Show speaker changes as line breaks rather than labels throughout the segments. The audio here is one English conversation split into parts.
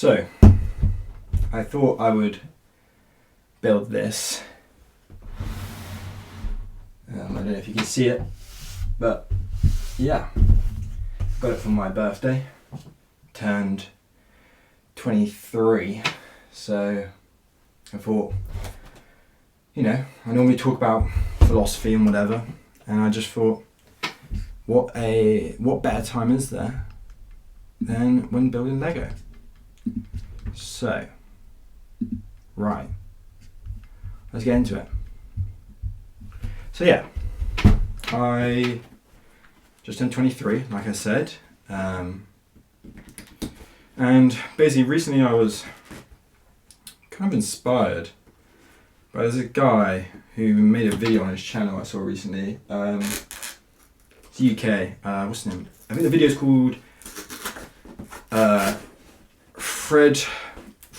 So, I thought I would build this. I don't know if you can see it, but yeah, got it for my birthday. Turned 23, so I thought, you know, I normally talk about philosophy and whatever, and I just thought, what better time is there than when building Lego? So, right, let's get into it. So yeah, I just turned 23, like I said, and basically recently I was kind of inspired by there's a guy who made a video on his channel I saw recently. It's UK. What's his name? I think the video is called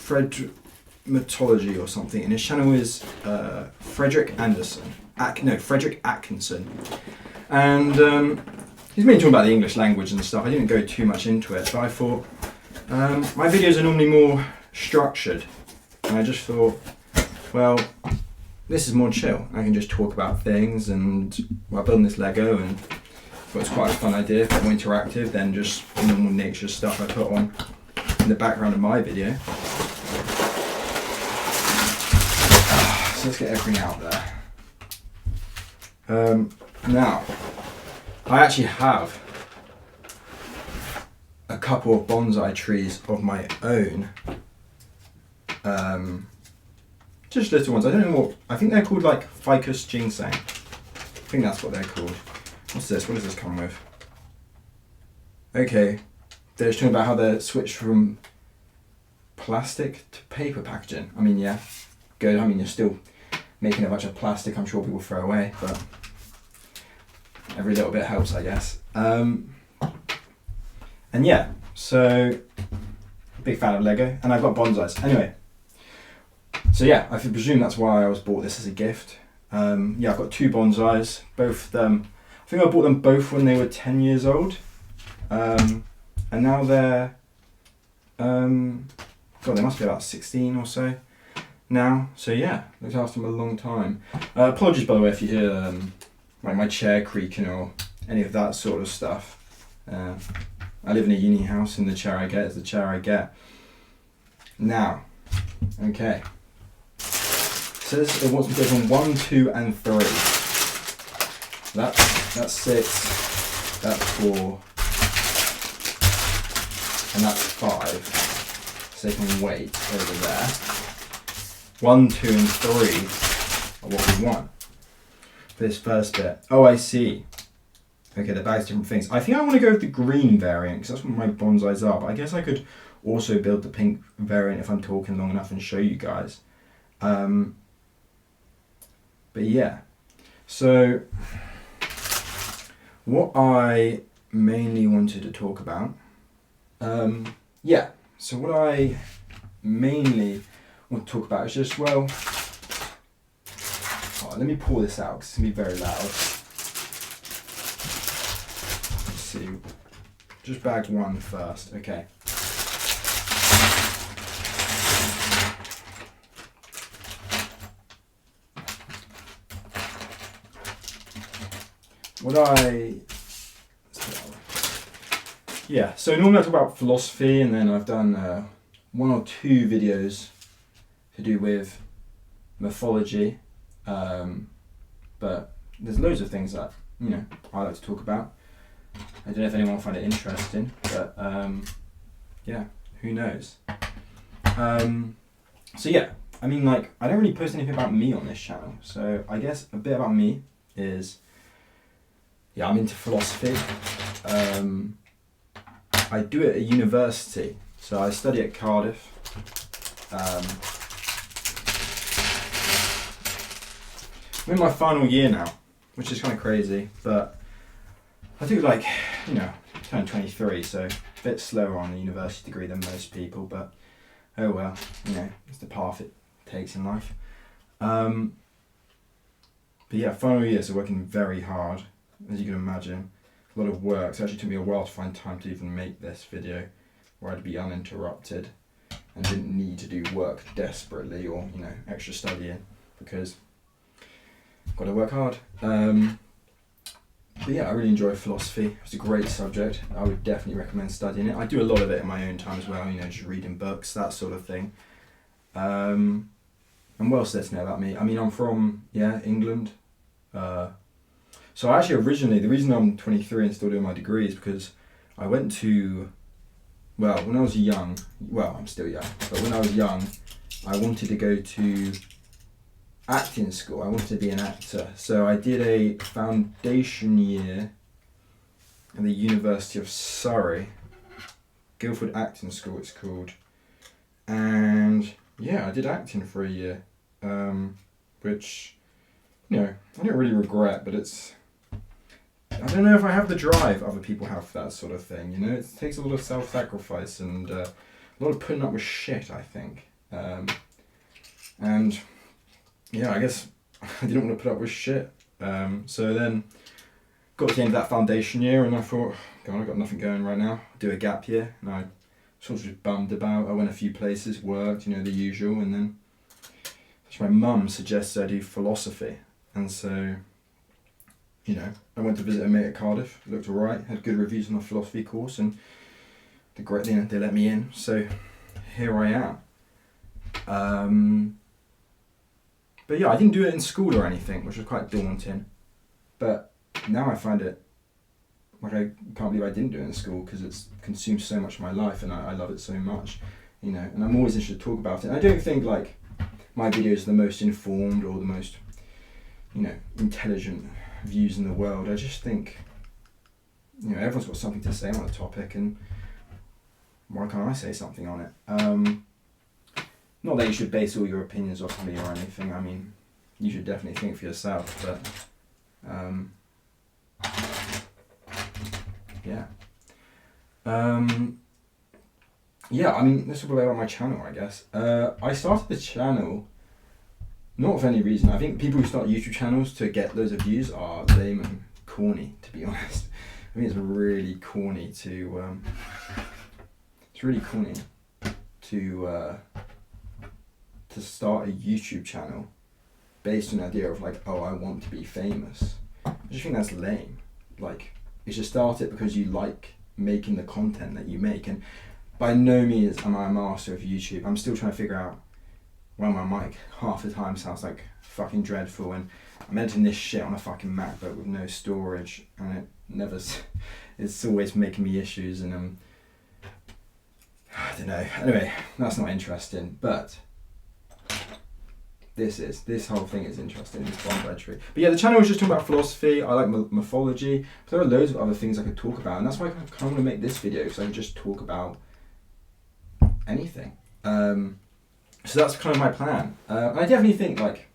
Fredmatology or something, and his channel is Frederick Atkinson, and he's mainly talking about the English language and stuff. I didn't go too much into it, but I thought my videos are normally more structured, and I just thought, well, this is more chill. I can just talk about things and while building this Lego, and thought it's quite a fun idea, a bit more interactive than just normal nature stuff I put on in the background of my video. So let's get everything out there. Now, I actually have a couple of bonsai trees of my own. Just little ones. I don't know what. I think they're called like ficus ginseng. I think that's what they're called. What's this? What does this come with? Okay, they're just talking about how they're switched from plastic to paper packaging. I mean, yeah, good. I mean, you're still making a bunch of plastic. I'm sure people throw away, but every little bit helps, I guess. And yeah, so big fan of Lego, and I've got bonsais. Anyway, so yeah, I presume that's why I was bought this as a gift. Yeah, I've got two bonsais, both of them. I think I bought them both when they were 10 years old, and now they're, God, they must be about 16 or so now. So yeah, looked after them a long time. Apologies, by the way, if you hear like my chair creaking or any of that sort of stuff. I live in a uni house, and the chair I get is the chair I get. Now, okay. Says it wants me to go from 1, 2, and 3. That's 6. That's 4. And that's 5. So they can wait over there. 1, 2, and 3 are what we want for this first bit. Oh, I see. Okay, the bag's different things. I think I want to go with the green variant because that's what my bonsais are. But I guess I could also build the pink variant if I'm talking long enough and show you guys. But yeah, so what I mainly wanted to talk about, so what I mainly want to talk about is just, well, let me pour this out because it's going to be very loud. Let's see, just bag 1 first, okay. So normally I talk about philosophy, and then I've done 1 or 2 videos to do with mythology, but there's loads of things that, you know, I like to talk about. I don't know if anyone will find it interesting, but yeah, who knows. So yeah, I mean, like, I don't really post anything about me on this channel, so I guess a bit about me is, yeah, I'm into philosophy. I do it at university, so I study at Cardiff. I'm in my final year now, which is kind of crazy, but I do, like, you know, turn 23, so a bit slower on the university degree than most people, but oh well, you know, it's the path it takes in life. But yeah, final year, so working very hard, as you can imagine. A lot of work. So it actually took me a while to find time to even make this video where I'd be uninterrupted. and didn't need to do work desperately or, you know, extra studying, because I've got to work hard. But yeah, I really enjoy philosophy. It's a great subject. I would definitely recommend studying it. I do a lot of it in my own time as well, you know, just reading books, that sort of thing. And what else there to know about me? I mean, I'm from, England. So actually originally, the reason I'm 23 and still doing my degree is because I went to, when I was young, I'm still young, but when I was young, I wanted to go to acting school. I wanted to be an actor. So I did a foundation year at the University of Surrey, Guildford Acting School it's called. And yeah, I did acting for a year, which, you know, I don't really regret, but I don't know if I have the drive other people have for that sort of thing, you know. It takes a lot of self-sacrifice and a lot of putting up with shit, I think. And yeah, I guess I didn't want to put up with shit. So then got to the end of that foundation year and I thought, God, I've got nothing going right now. I'll do a gap year. And I sort of just bummed about. I went a few places, worked, you know, the usual. And then my mum suggested I do philosophy. And so, you know, I went to visit a mate at Cardiff. It looked alright, had good reviews on the philosophy course, and they let me in. So here I am. But yeah, I didn't do it in school or anything, which was quite daunting. But now I find it, like, I can't believe I didn't do it in school, because it's consumed so much of my life and I love it so much, you know, and I'm always interested to talk about it. And I don't think, like, my videos are the most informed or the most, you know, intelligent views in the world. I just think, you know, everyone's got something to say on a topic, and why can't I say something on it? Not that you should base all your opinions off me or anything. I mean, you should definitely think for yourself, but yeah. Yeah, I mean, let's talk about my channel, I guess. I started the channel not for any reason. I think people who start YouTube channels to get loads of views are lame and corny, to be honest. I think it's really corny to start a YouTube channel based on the idea of, like, oh, I want to be famous. I just think that's lame. Like, you should start it because you like making the content that you make. And by no means am I a master of YouTube. I'm still trying to figure out why my mic half the time sounds like fucking dreadful, and I'm editing this shit on a fucking MacBook with no storage, and it's always making me issues, and I don't know. Anyway, that's not interesting, but this whole thing is interesting, this bonsai tree. But yeah, the channel was just talking about philosophy. I like mythology, but there are loads of other things I could talk about, and that's why I kind of want to make this video, because I can just talk about anything. So that's kind of my plan. And I definitely think, like,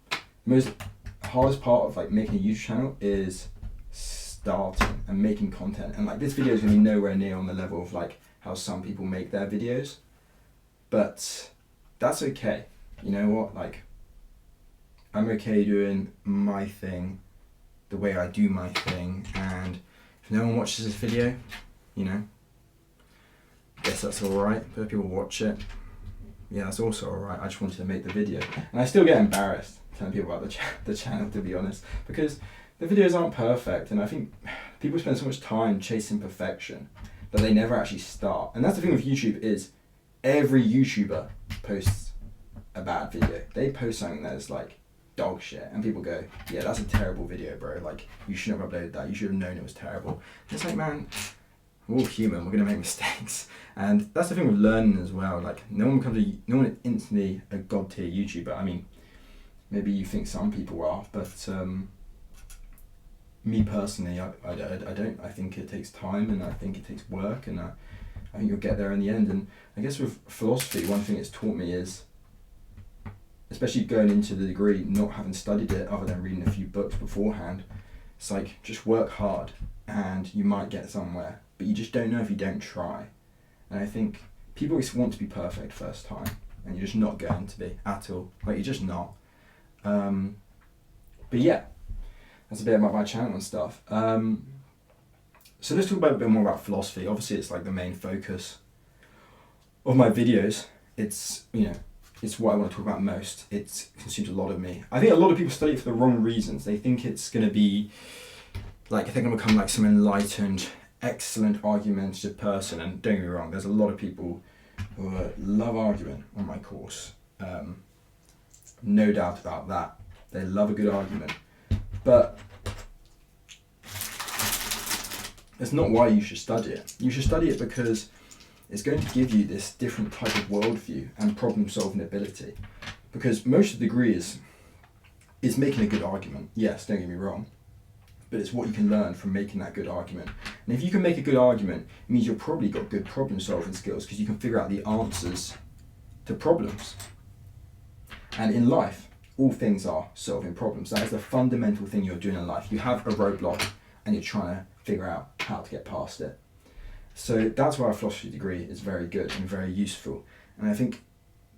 the most hardest part of, like, making a YouTube channel is starting and making content. And, like, this video is going to be nowhere near on the level of, like, how some people make their videos, but that's okay. You know what, like, I'm okay doing my thing the way I do my thing, and if no one watches this video, you know, I guess that's alright. But if people watch it, yeah, that's also alright. I just wanted to make the video, and I still get embarrassed telling people about the channel, to be honest, because the videos aren't perfect, and I think people spend so much time chasing perfection that they never actually start. And that's the thing with YouTube, is every YouTuber posts a bad video. They post something that is like dog shit, and people go, yeah, that's a terrible video, bro, like, you shouldn't have uploaded that, you should have known it was terrible. And it's like, man, we're all human, we're gonna make mistakes. And that's the thing with learning as well. Like, no one is instantly a god tier YouTuber. I mean, maybe you think some people are, but me personally, I don't. I think it takes time, and I think it takes work, and I think you'll get there in the end. And I guess with philosophy, one thing it's taught me is, especially going into the degree, not having studied it other than reading a few books beforehand, it's like, just work hard and you might get somewhere, but you just don't know if you don't try. And I think people always want to be perfect first time, and you're just not going to be at all. Like, you're just not. But yeah, that's a bit about my channel and stuff. So let's talk about a bit more about philosophy. Obviously, it's like the main focus of my videos. it's, it's what I want to talk about most. It consumes a lot of me. I think a lot of people study it for the wrong reasons. They think it's going to be like, they're going to become like some enlightened, excellent argumentative person. And don't get me wrong, there's a lot of people who love arguing on my course. No doubt about that. They love a good argument. But that's not why you should study it. You should study it because it's going to give you this different type of worldview and problem-solving ability. Because most of the degree is making a good argument. Yes, don't get me wrong. But it's what you can learn from making that good argument. And if you can make a good argument, it means you've probably got good problem-solving skills because you can figure out the answers to problems. And in life, all things are solving problems. That is the fundamental thing you're doing in life. You have a roadblock and you're trying to figure out how to get past it. So that's why a philosophy degree is very good and very useful. And I think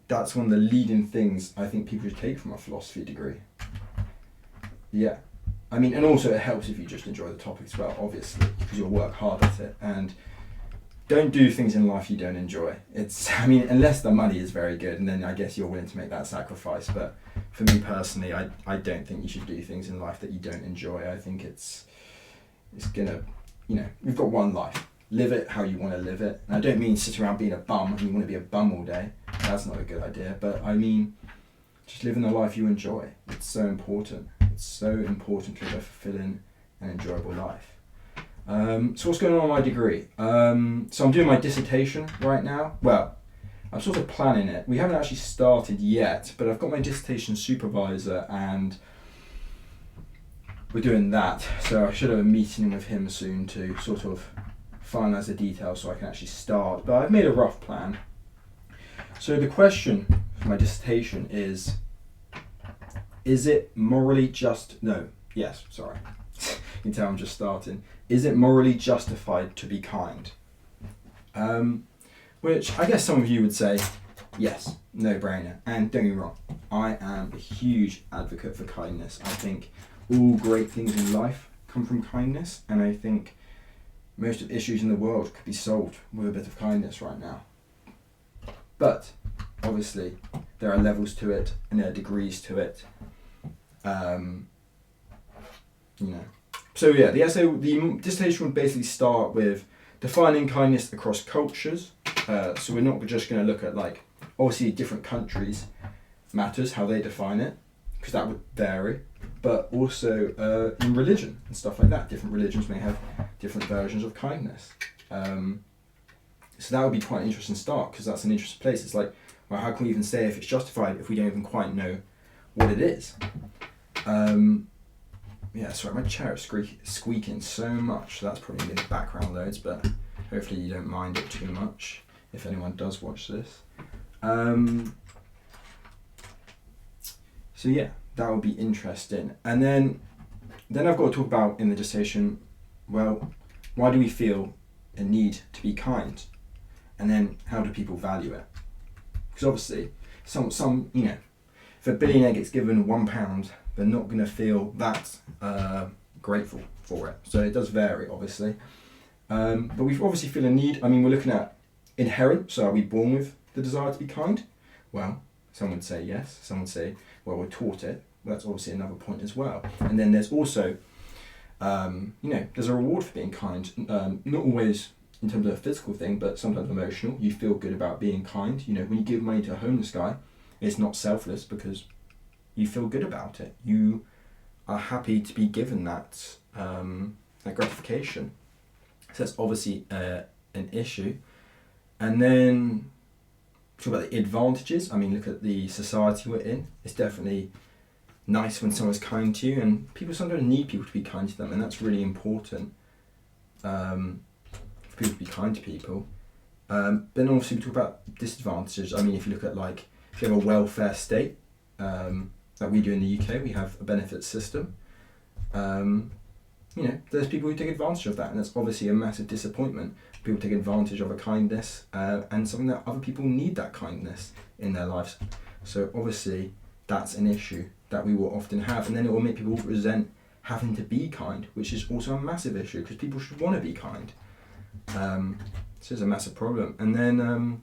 that's one of the leading things I think people should take from a philosophy degree. Yeah. I mean, and also it helps if you just enjoy the topic as well, obviously, because you'll work hard at it. And don't do things in life you don't enjoy. Unless the money is very good, and then I guess you're willing to make that sacrifice. But for me personally, I don't think you should do things in life that you don't enjoy. I think it's gonna, you've got one life. Live it how you want to live it. And I don't mean sit around being a bum and you want to be a bum all day. That's not a good idea. But I mean, just living the life you enjoy. It's so important. It's so important to live a fulfilling and enjoyable life. So what's going on in my degree? So I'm doing my dissertation right now. Well, I'm sort of planning it. We haven't actually started yet, but I've got my dissertation supervisor and we're doing that. So I should have a meeting with him soon to sort of finalise the details so I can actually start. But I've made a rough plan. So the question for my dissertation is it morally just... No, yes, sorry. You can tell I'm just starting. Is it morally justified to be kind? Which I guess some of you would say, yes, no brainer. And don't get me wrong, I am a huge advocate for kindness. I think all great things in life come from kindness, and I think most of the issues in the world could be solved with a bit of kindness right now. But obviously there are levels to it and there are degrees to it. So yeah, the dissertation would basically start with defining kindness across cultures. So we're not just going to look at obviously different countries matters how they define it, because that would vary, but also in religion and stuff like that. Different religions may have different versions of kindness. So that would be quite an interesting start, because that's an interesting place. It's like, well, how can we even say if it's justified if we don't even quite know what it is? Yeah, sorry, my chair is squeaking so much. So that's probably in the background loads, but hopefully you don't mind it too much if anyone does watch this. So yeah, that would be interesting. And then I've got to talk about in the dissertation, well, why do we feel a need to be kind? And then how do people value it? Because obviously, some if a billionaire gets given £1, they're not going to feel that grateful for it. So it does vary, obviously. But we obviously feel a need. I mean, we're looking at inherent. So are we born with the desire to be kind? Well, some would say yes. Some would say, well, we're taught it. Well, that's obviously another point as well. And then there's also, there's a reward for being kind. Not always in terms of a physical thing, but sometimes emotional. You feel good about being kind. When you give money to a homeless guy, it's not selfless because you feel good about it. You are happy to be given that gratification. So that's obviously an issue. And then talk about the advantages. I mean, look at the society we're in. It's definitely nice when someone's kind to you, and people sometimes need people to be kind to them, and that's really important for people to be kind to people. Then obviously we talk about disadvantages. I mean, if you look at if you have a welfare state, like we do in the UK, we have a benefit system. There's people who take advantage of that, and that's obviously a massive disappointment. People take advantage of a kindness and something that other people need that kindness in their lives. So obviously that's an issue that we will often have, and then it will make people resent having to be kind, which is also a massive issue because people should want to be kind. So it's a massive problem. And then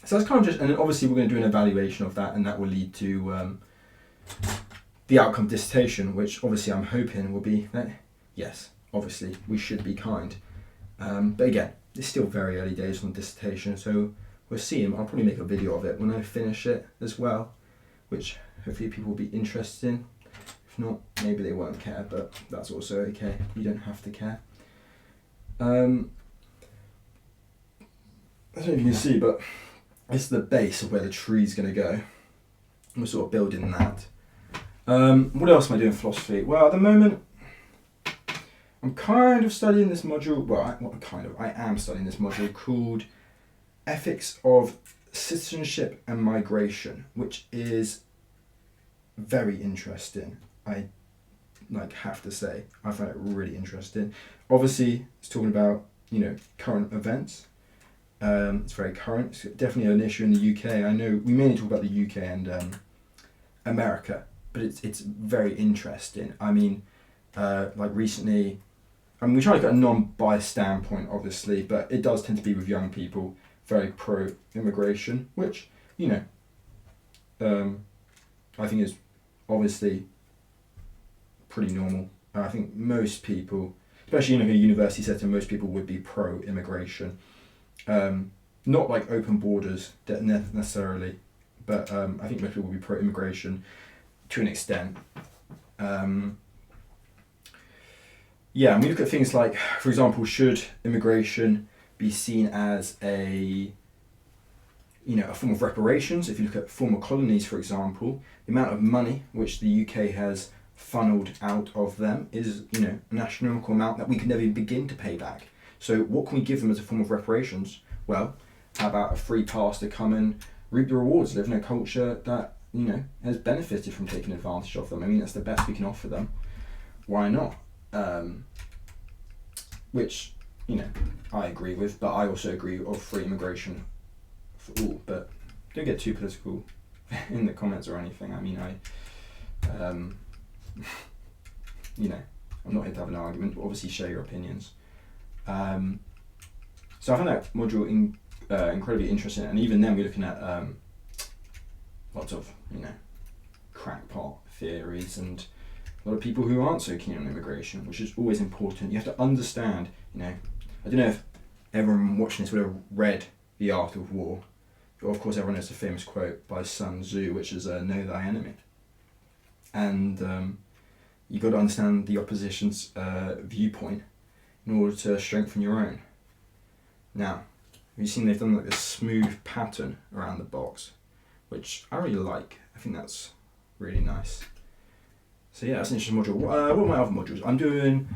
So that's kind of just, and then obviously we're going to do an evaluation of that, and that will lead to the outcome of dissertation, which obviously I'm hoping will be that, yes, obviously we should be kind. But again, it's still very early days on dissertation, so we'll see. I'll probably make a video of it when I finish it as well, which hopefully people will be interested in. If not, maybe they won't care, but that's also okay. You don't have to care. I don't know if you can see, but it's the base of where the tree's going to go. We're sort of building that. What else am I doing in philosophy? Well, at the moment, I'm kind of studying this module. Well, I am studying this module called Ethics of Citizenship and Migration, which is very interesting. I have to say, I find it really interesting. Obviously, it's talking about current events. It's very current. It's definitely an issue in the UK. I know we mainly talk about the UK and America, but it's very interesting. I mean, recently, we try to get a non-biased standpoint, obviously, but it does tend to be with young people, very pro-immigration, which, I think is obviously pretty normal. I think most people, especially in a university setting, most people would be pro-immigration. Not like open borders necessarily, but I think most people will be pro-immigration to an extent. And we look at things like, for example, should immigration be seen as a form of reparations? If you look at former colonies, for example, the amount of money which the UK has funneled out of them is, an astronomical amount that we could never even begin to pay back. So what can we give them as a form of reparations? Well, how about a free pass to come and reap the rewards, live in a culture that, has benefited from taking advantage of them? I mean, that's the best we can offer them. Why not? Which, I agree with, but I also agree of free immigration for all. But don't get too political in the comments or anything. I mean, I'm not here to have an argument, but obviously share your opinions. So I found that module incredibly interesting, and even then we're looking at lots of crackpot theories and a lot of people who aren't so keen on immigration, which is always important. You have to understand, I don't know if everyone watching this would have read The Art of War, but of course everyone knows the famous quote by Sun Tzu, which is know thy enemy. And you've got to understand the opposition's viewpoint in order to strengthen your own. Now, have you seen they've done like this smooth pattern around the box, which I really like. I think that's really nice. So yeah, that's an interesting module. What are my other modules? I'm doing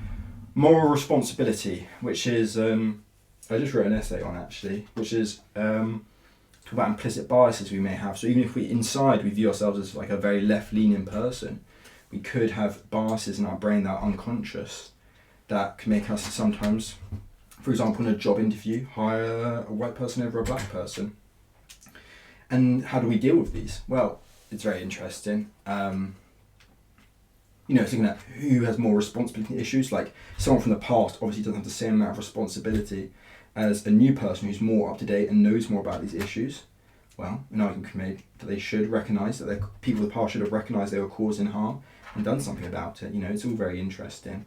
moral responsibility, which is, I just wrote an essay on actually, which is talk about implicit biases we may have. So even if we view ourselves as like a very left-leaning person, we could have biases in our brain that are unconscious that can make us sometimes, for example, in a job interview, hire a white person over a black person. And how do we deal with these? Well, it's very interesting. Thinking that who has more responsibility issues, like someone from the past obviously doesn't have the same amount of responsibility as a new person who's more up to date and knows more about these issues. Well, an argument can be made that they should recognise that people of the past should have recognised they were causing harm and done something about it. It's all very interesting.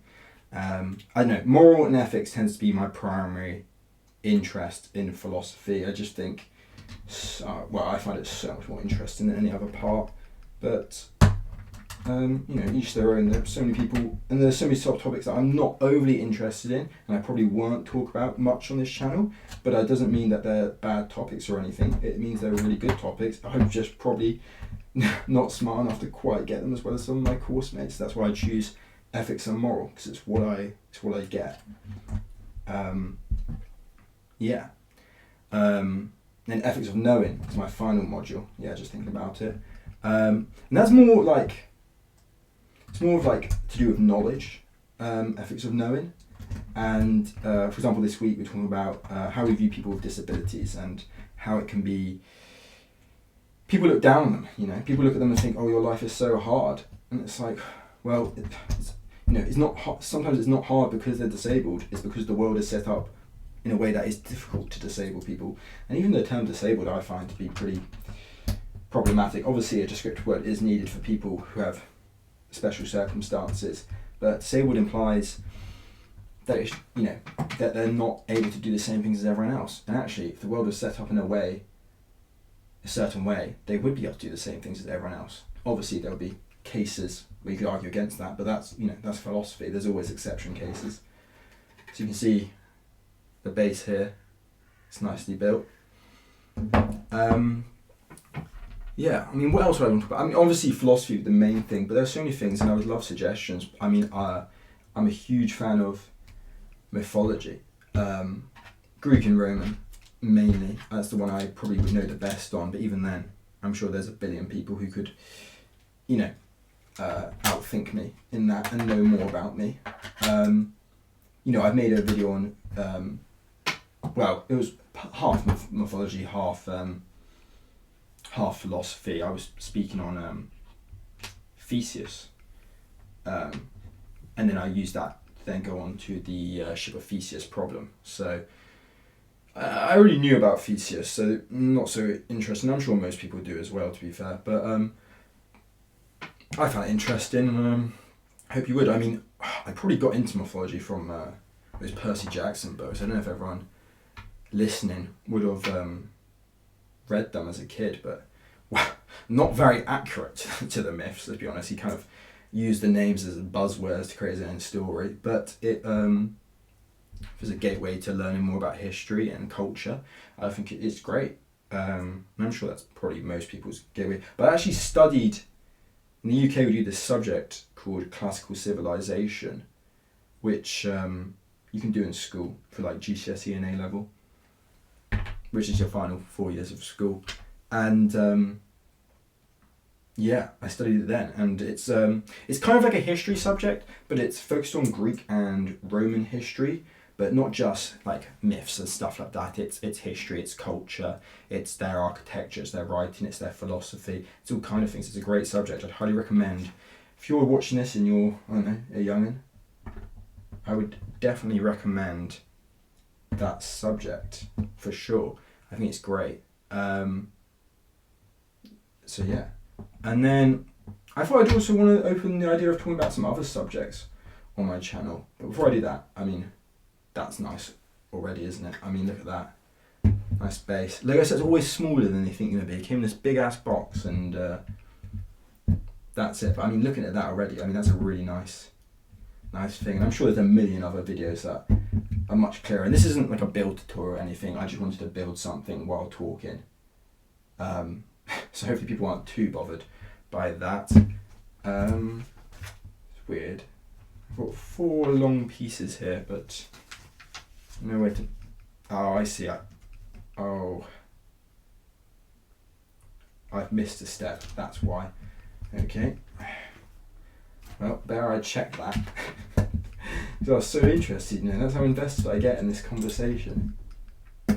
I don't know, moral and ethics tends to be my primary interest in philosophy. I just think, I find it so much more interesting than any other part. But, each their own. There's so many people, and there's so many subtopics that I'm not overly interested in, and I probably won't talk about much on this channel, but that doesn't mean that they're bad topics or anything. It means they're really good topics. I'm just probably not smart enough to quite get them as well as some of my course mates. That's why I choose ethics and moral, because it's what I get. Then ethics of knowing is my final module. Yeah, just thinking about it. And that's more like, it's more of like to do with knowledge, ethics of knowing. And for example, this week we're talking about how we view people with disabilities and how it can be, people look down on them, people look at them and think, oh, your life is so hard. And it's like, well, it's not hard. Sometimes it's not hard because they're disabled. It's because the world is set up in a way that is difficult to disabled people. And even the term disabled I find to be pretty problematic. Obviously a descriptive word is needed for people who have special circumstances, but disabled implies that it's, that they're not able to do the same things as everyone else. And actually, if the world was set up in a certain way, they would be able to do the same things as everyone else. Obviously, there will be cases where you could argue against that, but that's philosophy. There's always exception cases. So you can see the base here. It's nicely built. Yeah, I mean, what else would I want to talk about? I mean, obviously philosophy is the main thing, but there's so many things, and I would love suggestions. I mean, I'm a huge fan of mythology, Greek and Roman mainly. That's the one I probably would know the best on, but even then, I'm sure there's a billion people who could, outthink me in that and know more about me. I've made a video on, it was half mythology, half philosophy. I was speaking on Theseus, and then I used that to then go on to the ship of Theseus problem. So I already knew about Theseus, so not so interesting. I'm sure most people do as well, to be fair. But I found it interesting, and I hope you would. I mean, I probably got into mythology from those Percy Jackson books. I don't know if everyone listening would have read them as a kid, but not very accurate to the myths, to be honest. He kind of used the names as buzzwords to create his own story, but it was a gateway to learning more about history and culture. I think it's great. And I'm sure that's probably most people's gateway. But I actually studied, in the UK we do this subject called classical civilization, which you can do in school for like GCSE and A level, which is your final 4 years of school. And I studied it then, and it's kind of like a history subject, but it's focused on Greek and Roman history, but not just like myths and stuff like that. It's history, it's culture, it's their architecture, it's their writing, it's their philosophy, it's all kind of things. It's a great subject. I'd highly recommend, if you're watching this and you're, a youngin', I would definitely recommend that subject for sure. I think it's great. So yeah. And then I thought I'd also want to open the idea of talking about some other subjects on my channel. But before I do that, I mean, that's nice already, isn't it? I mean, look at that. Nice base. Lego sets are always smaller than they think they're going to be. It came in this big ass box, and that's it. But I mean, looking at that already, I mean, that's a really nice thing. And I'm sure there's a million other videos that are much clearer. And this isn't like a build tutorial or anything. I just wanted to build something while talking. So hopefully people aren't too bothered by that. It's weird. I've got 4 long pieces here, but no way to... Oh, I see. I've missed a step. That's why. Okay. Well, there I checked that. So I was so interested, that's how invested I get in this conversation.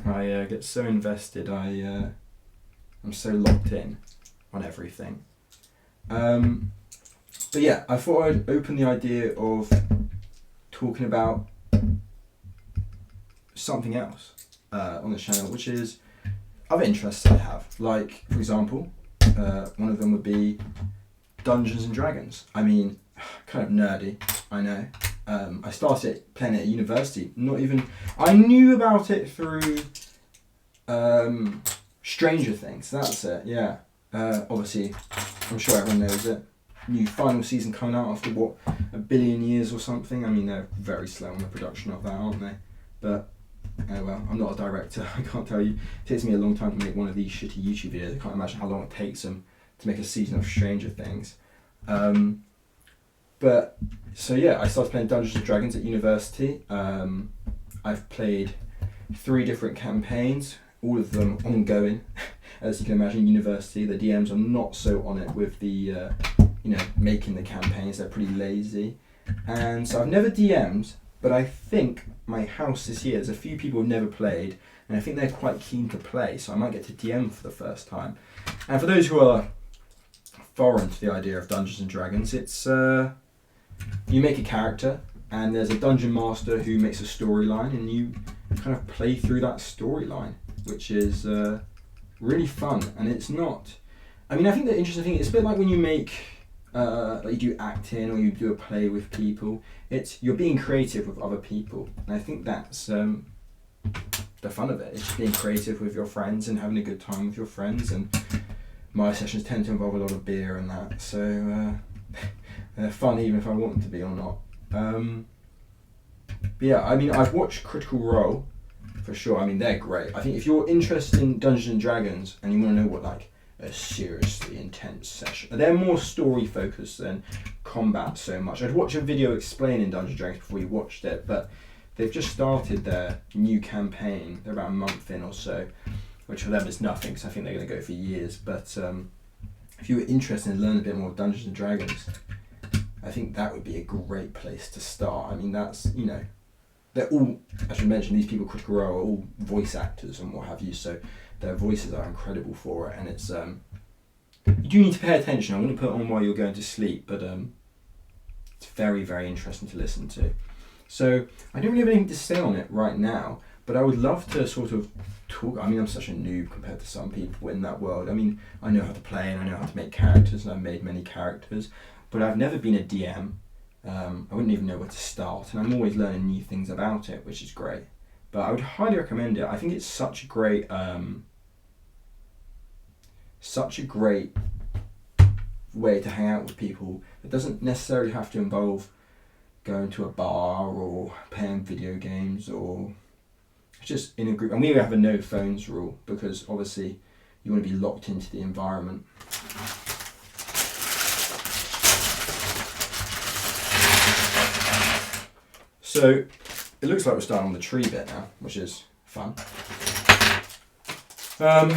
I get so invested, I'm so locked in on everything. But yeah, I thought I'd open the idea of talking about something else on the channel, which is other interests I have. Like, for example, one of them would be Dungeons and Dragons. I mean, kind of nerdy, I know. I started playing it at university. I knew about it through Stranger Things. That's it. Yeah. Obviously, I'm sure everyone knows it. New final season coming out after what, 1 billion years or something. I mean, they're very slow on the production of that, aren't they? But oh well, I'm not a director. I can't tell you. It takes me a long time to make one of these shitty YouTube videos. I can't imagine how long it takes them to make a season of Stranger Things. But so yeah, I started playing Dungeons and Dragons at university. I've played 3 different campaigns, all of them ongoing. As you can imagine, university, the DMs are not so on it with the making the campaigns. They're pretty lazy, and so I've never DM'd. But I think my house is here. There's a few people who've never played, and I think they're quite keen to play. So I might get to DM for the first time. And for those who are foreign to the idea of Dungeons and Dragons, it's you make a character, and there's a dungeon master who makes a storyline, and you kind of play through that storyline, which is really fun. And it's not, I mean, I think the interesting thing, it's a bit like when you make, like you do acting or you do a play with people, you're being creative with other people. And I think that's the fun of it. It's just being creative with your friends and having a good time with your friends. And my sessions tend to involve a lot of beer and that, so they're fun even if I want them to be or not. But yeah, I mean, I've watched Critical Role for sure. I mean, they're great. I think if you're interested in Dungeons and Dragons and you want to know what like a seriously intense session, they're more story focused than combat so much. I'd watch a video explaining Dungeons and Dragons before you watched it, but they've just started their new campaign. They're about a month in or so, which for them is nothing because I think they're going to go for years. But if you were interested in learning a bit more Dungeons and Dragons, I think that would be a great place to start. I mean, that's, you know, they're all, I should mention, these people, Critical Role, are all voice actors and what have you, so their voices are incredible for it, and it's, you do need to pay attention. I'm going to put it on while you're going to sleep, but it's very, very interesting to listen to. So I don't really have anything to say on it right now, but I would love to sort of talk. I mean, I'm such a noob compared to some people in that world. I mean, I know how to play and I know how to make characters, and I've made many characters, but I've never been a DM. I wouldn't even know where to start, and I'm always learning new things about it, which is great. But I would highly recommend it. I think it's such a great way to hang out with people. It doesn't necessarily have to involve going to a bar or playing video games, or it's just in a group. And we have a no phones rule because obviously you want to be locked into the environment. So it looks like we're starting on the tree bit now, which is fun. So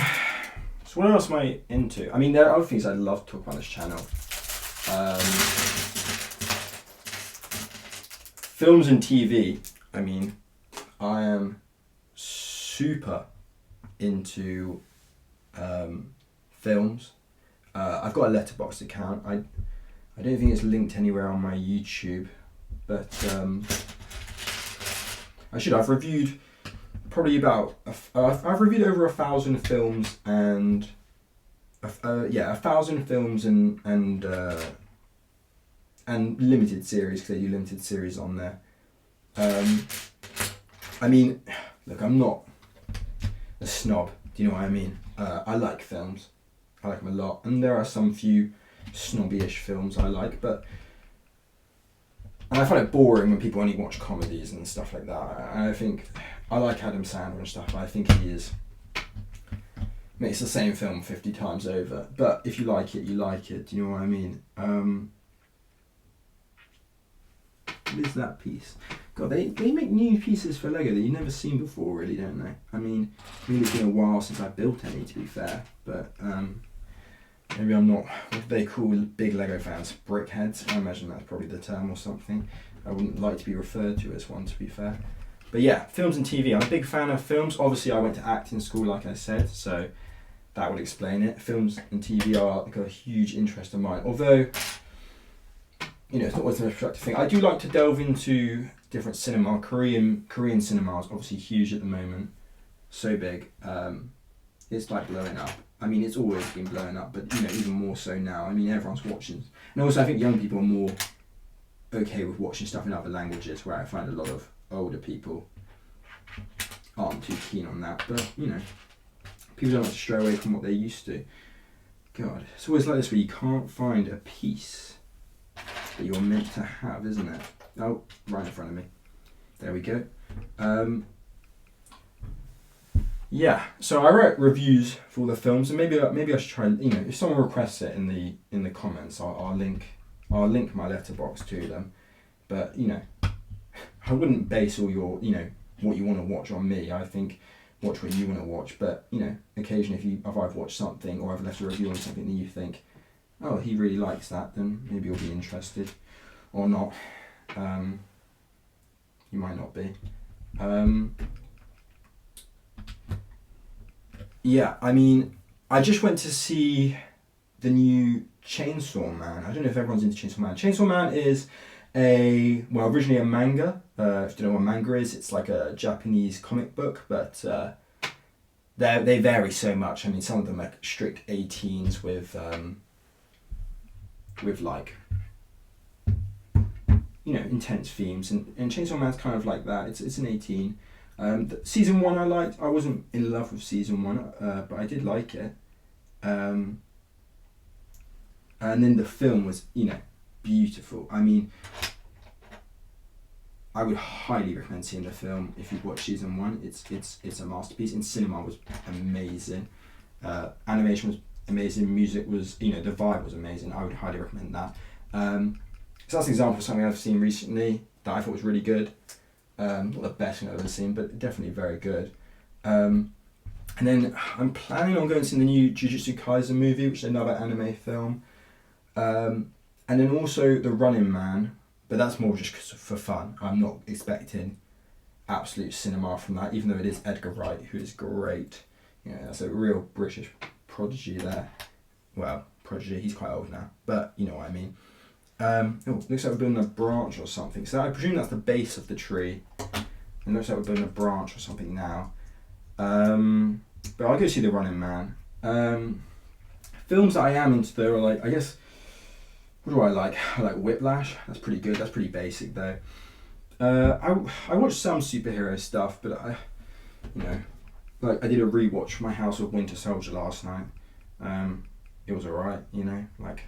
what else am I into? I mean, there are other things I'd love to talk about on this channel. Films and TV. I mean, I am super into films. I've got a Letterboxd account. I don't think it's linked anywhere on my YouTube, but I should. I've reviewed probably about I've reviewed over 1,000 films and 1,000 films and limited series, because they do limited series on there. I mean, look, I'm not a snob. Do you know what I mean? I like films. I like them a lot, and there are some few snobby-ish films I like, but. And I find it boring when people only watch comedies and stuff like that. And I think, I like Adam Sandler and stuff, but I think he makes the same film 50 times over. But if you like it, you like it. Do you know what I mean? What is that piece? God, they make new pieces for Lego that you've never seen before, really, don't they? I mean it's been a while since I built any, to be fair. But maybe I'm not, what do they call big Lego fans? Brickheads? I imagine that's probably the term or something. I wouldn't like to be referred to as one, to be fair. But yeah, films and TV. I'm a big fan of films. Obviously, I went to acting school, like I said, so that would explain it. Films and TV are like a huge interest of mine. Although, you know, it's not always the most productive thing. I do like to delve into different cinema. Korean cinema is obviously huge at the moment. So big. It's like blowing up. I mean, it's always been blowing up, but you know, even more so now. I mean, everyone's watching. And also, I think young people are more okay with watching stuff in other languages, where I find a lot of older people aren't too keen on that. But, you know, people don't like to stray away from what they used to. God, it's always like this where you can't find a piece that you're meant to have, isn't it? Oh, right in front of me. There we go. Yeah, so I wrote reviews for all the films, and maybe I should try. You know, if someone requests it in the comments, I'll link my Letterboxd to them. But you know, I wouldn't base all your what you want to watch on me. I think watch what you want to watch. But you know, occasionally if I've watched something or I've left a review on something that you think, oh, he really likes that, then maybe you'll be interested, or not. You might not be. Yeah, I mean, I just went to see the new Chainsaw Man. I don't know if everyone's into Chainsaw Man. Chainsaw Man is Originally a manga. If you don't know what manga is, it's like a Japanese comic book, but they vary so much. I mean, some of them are strict 18s with like, you know, intense themes, and Chainsaw Man's kind of like that. It's an 18. Season 1 I liked. I wasn't in love with season 1, but I did like it. And then the film was, you know, beautiful. I mean, I would highly recommend seeing the film if you've watched season 1. It's a masterpiece. In cinema was amazing. Animation was amazing. Music was, you know, the vibe was amazing. I would highly recommend that. So that's an example of something I've seen recently that I thought was really good. Not the best thing I've ever seen, but definitely very good. And then I'm planning on going to see the new Jujutsu Kaisen movie, which is another anime film. And then also The Running Man, but that's more just for fun. I'm not expecting absolute cinema from that, even though it is Edgar Wright, who is great. You know, that's a real British prodigy there. Well, prodigy, he's quite old now, but you know what I mean. Looks like we're building a branch or something. So I presume that's the base of the tree. It looks like we're building a branch or something now. But I'll go see The Running Man. Films that I am into though are like, I guess, what do I like? I like Whiplash. That's pretty good. That's pretty basic though. I watched some superhero stuff, but you know, like I did a rewatch for my House of Winter Soldier last night. It was alright, you know, like,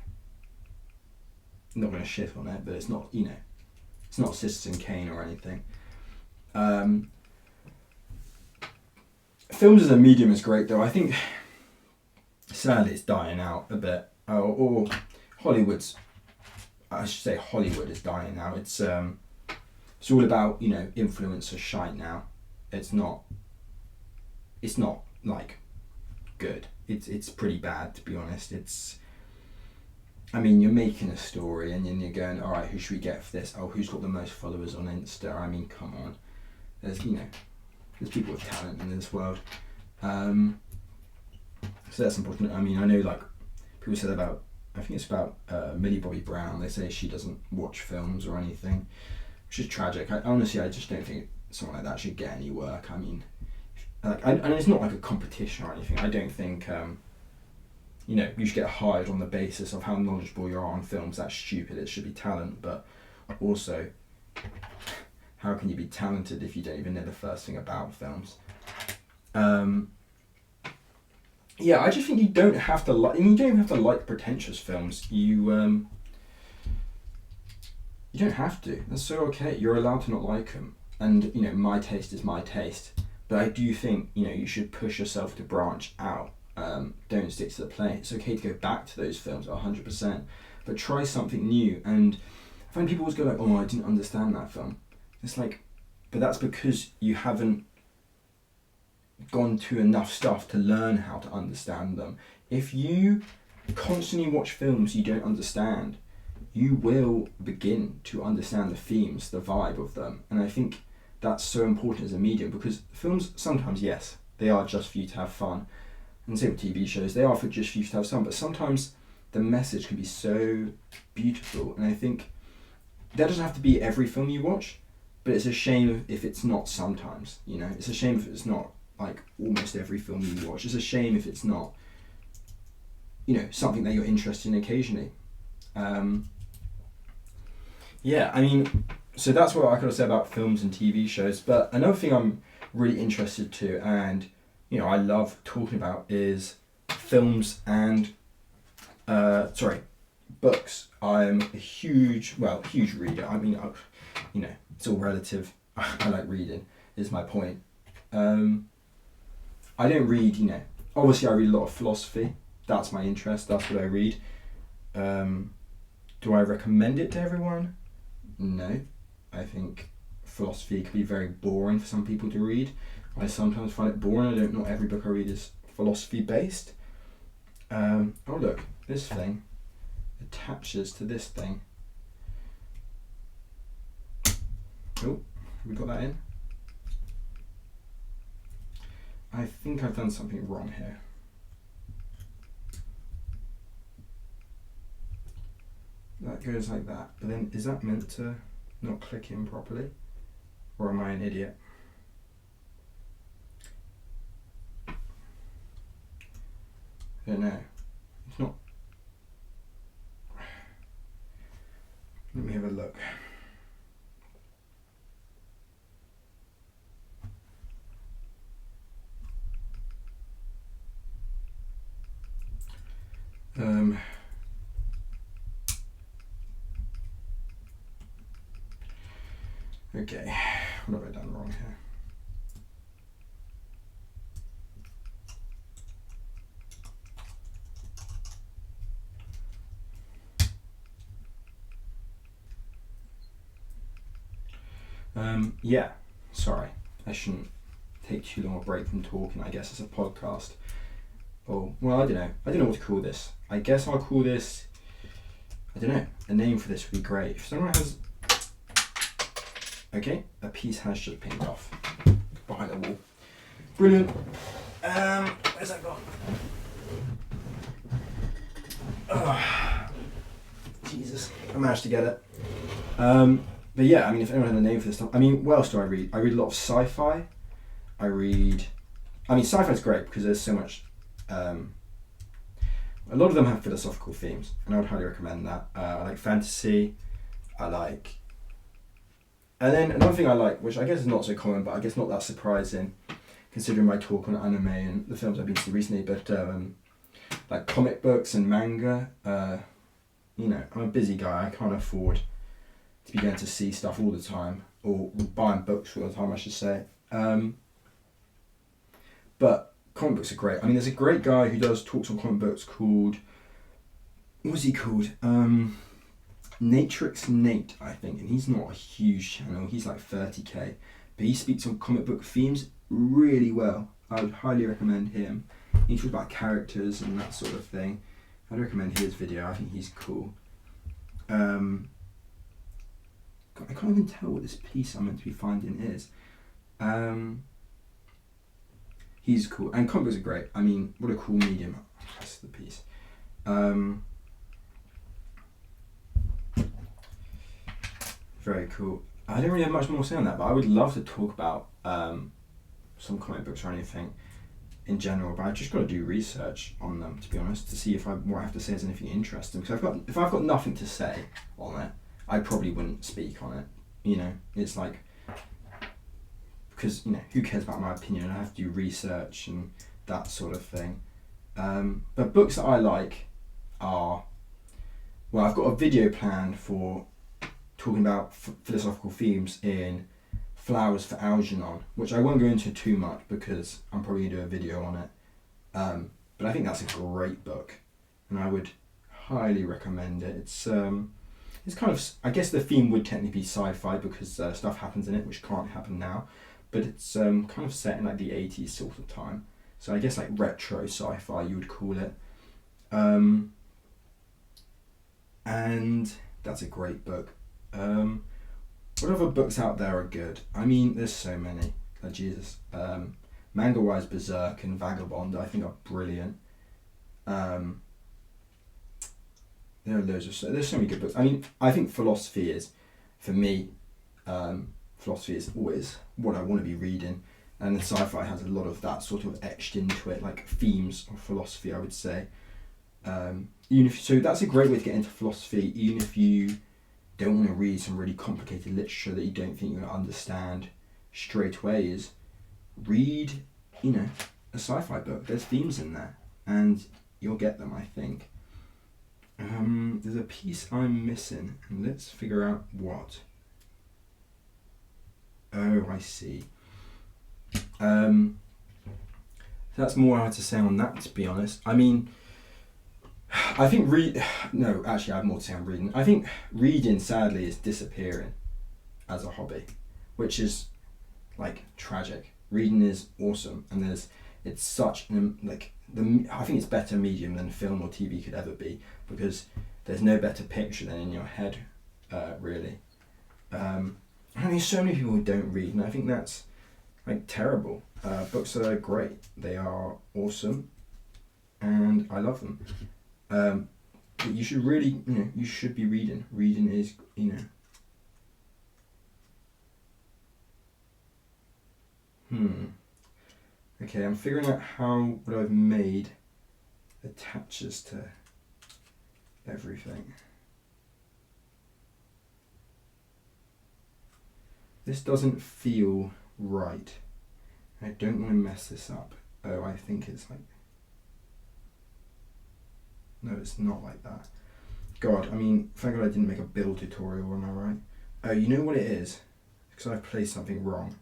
I'm not going to shit on it, but it's not, you know, it's not Citizen Kane or anything. Films as a medium is great though. I think sadly it's dying out a bit. Or Hollywood's, I should say Hollywood is dying now. It's all about, you know, influencer shite now. It's not like good. It's pretty bad, to be honest. I mean, you're making a story and then you're going, all right, who should we get for this? Oh, who's got the most followers on Insta? I mean, come on. There's people with talent in this world. So that's important. I mean, I know like people said about, I think it's about Millie Bobby Brown. They say she doesn't watch films or anything, which is tragic. Honestly, I just don't think someone like that should get any work. I mean, and it's not like a competition or anything. I don't think, you know, you should get hired on the basis of how knowledgeable you are on films. That's stupid. It should be talent. But also, how can you be talented if you don't even know the first thing about films? Yeah, I just think you don't have to like. I mean, you don't even have to like pretentious films. You don't have to. That's so okay. You're allowed to not like them. And you know, my taste is my taste. But I do think, you know, you should push yourself to branch out. Don't stick to the play. It's okay to go back to those films 100%, but try something new. And I find people always go like, "Oh, I didn't understand that film." It's like, but that's because you haven't gone to enough stuff to learn how to understand them. If you constantly watch films you don't understand, you will begin to understand the themes, the vibe of them. And I think that's so important as a medium, because films sometimes, yes, they are just for you to have fun. And same with TV shows, they are for just for you to have fun, but sometimes the message can be so beautiful. And I think that doesn't have to be every film you watch, but it's a shame if it's not sometimes, you know. It's a shame if it's not like almost every film you watch. It's a shame if it's not, you know, something that you're interested in occasionally. Yeah, I mean, so that's what I could say about films and TV shows. But another thing I'm really interested to, and you know, I love talking about, is films and books. I'm a huge reader. I mean, you know, it's all relative. I like reading, is my point. I don't read, you know, obviously I read a lot of philosophy. That's my interest, that's what I read. Do I recommend it to everyone? No. I think philosophy can be very boring for some people to read. I sometimes find it boring. Not every book I read is philosophy based. Oh look, this thing attaches to this thing. Oh, we got that in? I think I've done something wrong here. Like, that goes like that. But then, is that meant to not click in properly? Or am I an idiot? I don't know. It's not. Let me have a look. Okay, what have I done wrong here? Yeah, sorry, I shouldn't take too long a break from talking. I guess it's a podcast. Oh, well, I don't know what to call this. I guess I'll call this, I don't know, a name for this would be great. If someone has, okay, a piece has just pinged off behind the wall. Brilliant. Where's that gone? Oh, Jesus, I managed to get it. But yeah, I mean, if anyone had a name for this stuff, I mean, what else do I read? I read a lot of sci-fi. Sci-fi is great because there's so much. A lot of them have philosophical themes, and I would highly recommend that. I like fantasy. And then another thing I like, which I guess is not so common, but I guess not that surprising, considering my talk on anime and the films I've been to recently, but like comic books and manga. I'm a busy guy. I can't afford to be going to see stuff all the time, or buying books all the time, I should say. But comic books are great. I mean, there's a great guy who does talks on comic books called, what's he called? Natrix Nate, I think, and he's not a huge channel. He's like 30k, but he speaks on comic book themes really well. I would highly recommend him. He talks about characters and that sort of thing. I'd recommend his video. I think he's cool. I can't even tell what this piece I'm meant to be finding is. He's cool, and comic books are great. I mean, what a cool medium. That's the piece. Very cool. I don't really have much more to say on that, but I would love to talk about some comic books or anything in general, but I just got to do research on them, to be honest, to see if what I have to say is anything interesting. Because if I've got nothing to say on it, I probably wouldn't speak on it. It's like, because who cares about my opinion? I have to do research and that sort of thing. But books that I like are, well, I've got a video planned for talking about philosophical themes in Flowers for Algernon, which I won't go into too much because I'm probably going to do a video on it. But I think that's a great book, and I would highly recommend it. It's kind of, I guess the theme would technically be sci-fi because stuff happens in it which can't happen now, but it's kind of set in like the 80s sort of time. So I guess like retro sci-fi you would call it. And that's a great book. What other books out there are good? I mean, there's so many. Jesus. Manga-wise, Berserk and Vagabond I think are brilliant. There are there's so many good books. I mean, I think philosophy is, for me, philosophy is always what I want to be reading, and the sci-fi has a lot of that sort of etched into it, like themes of philosophy, I would say. So that's a great way to get into philosophy, even if you don't want to read some really complicated literature that you don't think you're going to understand straight away, is read, a sci-fi book. There's themes in there, and you'll get them, I think. There's a piece I'm missing, and let's figure out what. Oh, I see. That's more I had to say on that, to be honest. I mean, I think no, actually I have more to say on reading. I think reading, sadly, is disappearing as a hobby, which is like tragic. Reading is awesome, and it's such I think it's better medium than film or TV could ever be, because there's no better picture than in your head, really. I mean, so many people who don't read, and I think that's like terrible. Books are great. They are awesome, and I love them. that you should really, you should be reading. Reading is, Okay, I'm figuring out how what I've made attaches to everything. This doesn't feel right. I don't want to mess this up. Oh, I think it's like... No, it's not like that. God, I mean, thank God I didn't make a build tutorial, am I right? Oh, you know what it is? Because I've placed something wrong.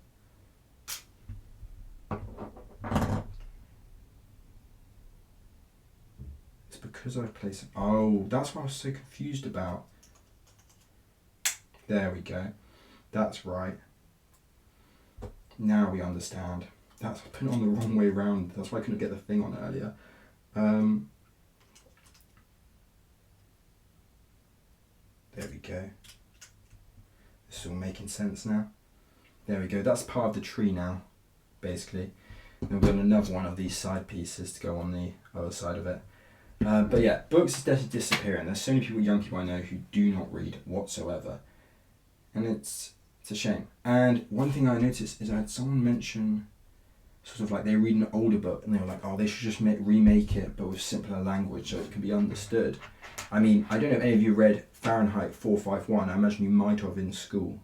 It's because I've placed... Oh, that's what I was so confused about. There we go. That's right. Now we understand. That's put it on the wrong way round. That's why I couldn't get the thing on earlier. There we go. This is all making sense now. There we go. That's part of the tree now, basically. And we've got another one of these side pieces to go on the other side of it. But yeah, books is definitely disappearing. There's so many people, young people I know, who do not read whatsoever. And it's a shame. And one thing I noticed is I had someone mention sort of like they read an older book and they were like, oh, they should just remake it but with simpler language so it can be understood. I mean, I don't know if any of you read Fahrenheit 451. I imagine you might have in school.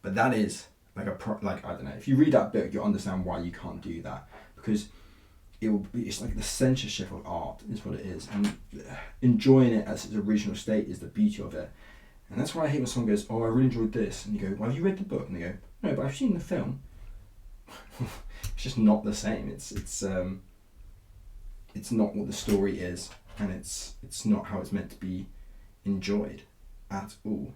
But that is like I don't know, if you read that book, you'll understand why you can't do that. Because it's like the censorship of art is what it is. And enjoying it as its original state is the beauty of it. And that's why I hate when someone goes, oh, I really enjoyed this. And you go, well, have you read the book? And they go, no, but I've seen the film. It's just not the same. It's not what the story is, and it's not how it's meant to be enjoyed at all.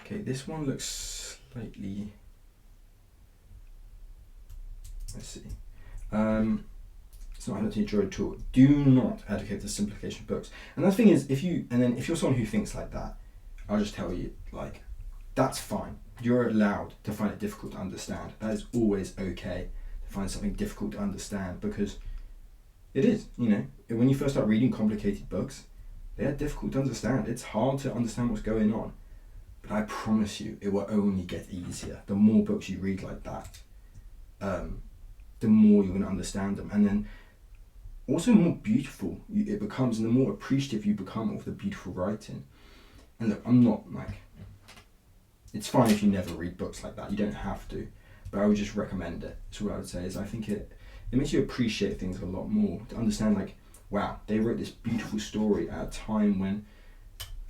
Okay, this one looks slightly... Let's see. It's not how to enjoy at all. Do not advocate the simplification of books. And the thing is, if you're someone who thinks like that, I'll just tell you, like, that's fine. You're allowed to find it difficult to understand. That is always okay to find something difficult to understand, because it is, when you first start reading complicated books, they are difficult to understand. It's hard to understand what's going on. But I promise you, it will only get easier. The more books you read like that, the more you're going to understand them. And then also the more beautiful it becomes, and the more appreciative you become of the beautiful writing. And look, I'm not like... It's fine if you never read books like that. You don't have to. But I would just recommend it. That's what I would say. Is I think it makes you appreciate things a lot more. To understand, like, wow, they wrote this beautiful story at a time when...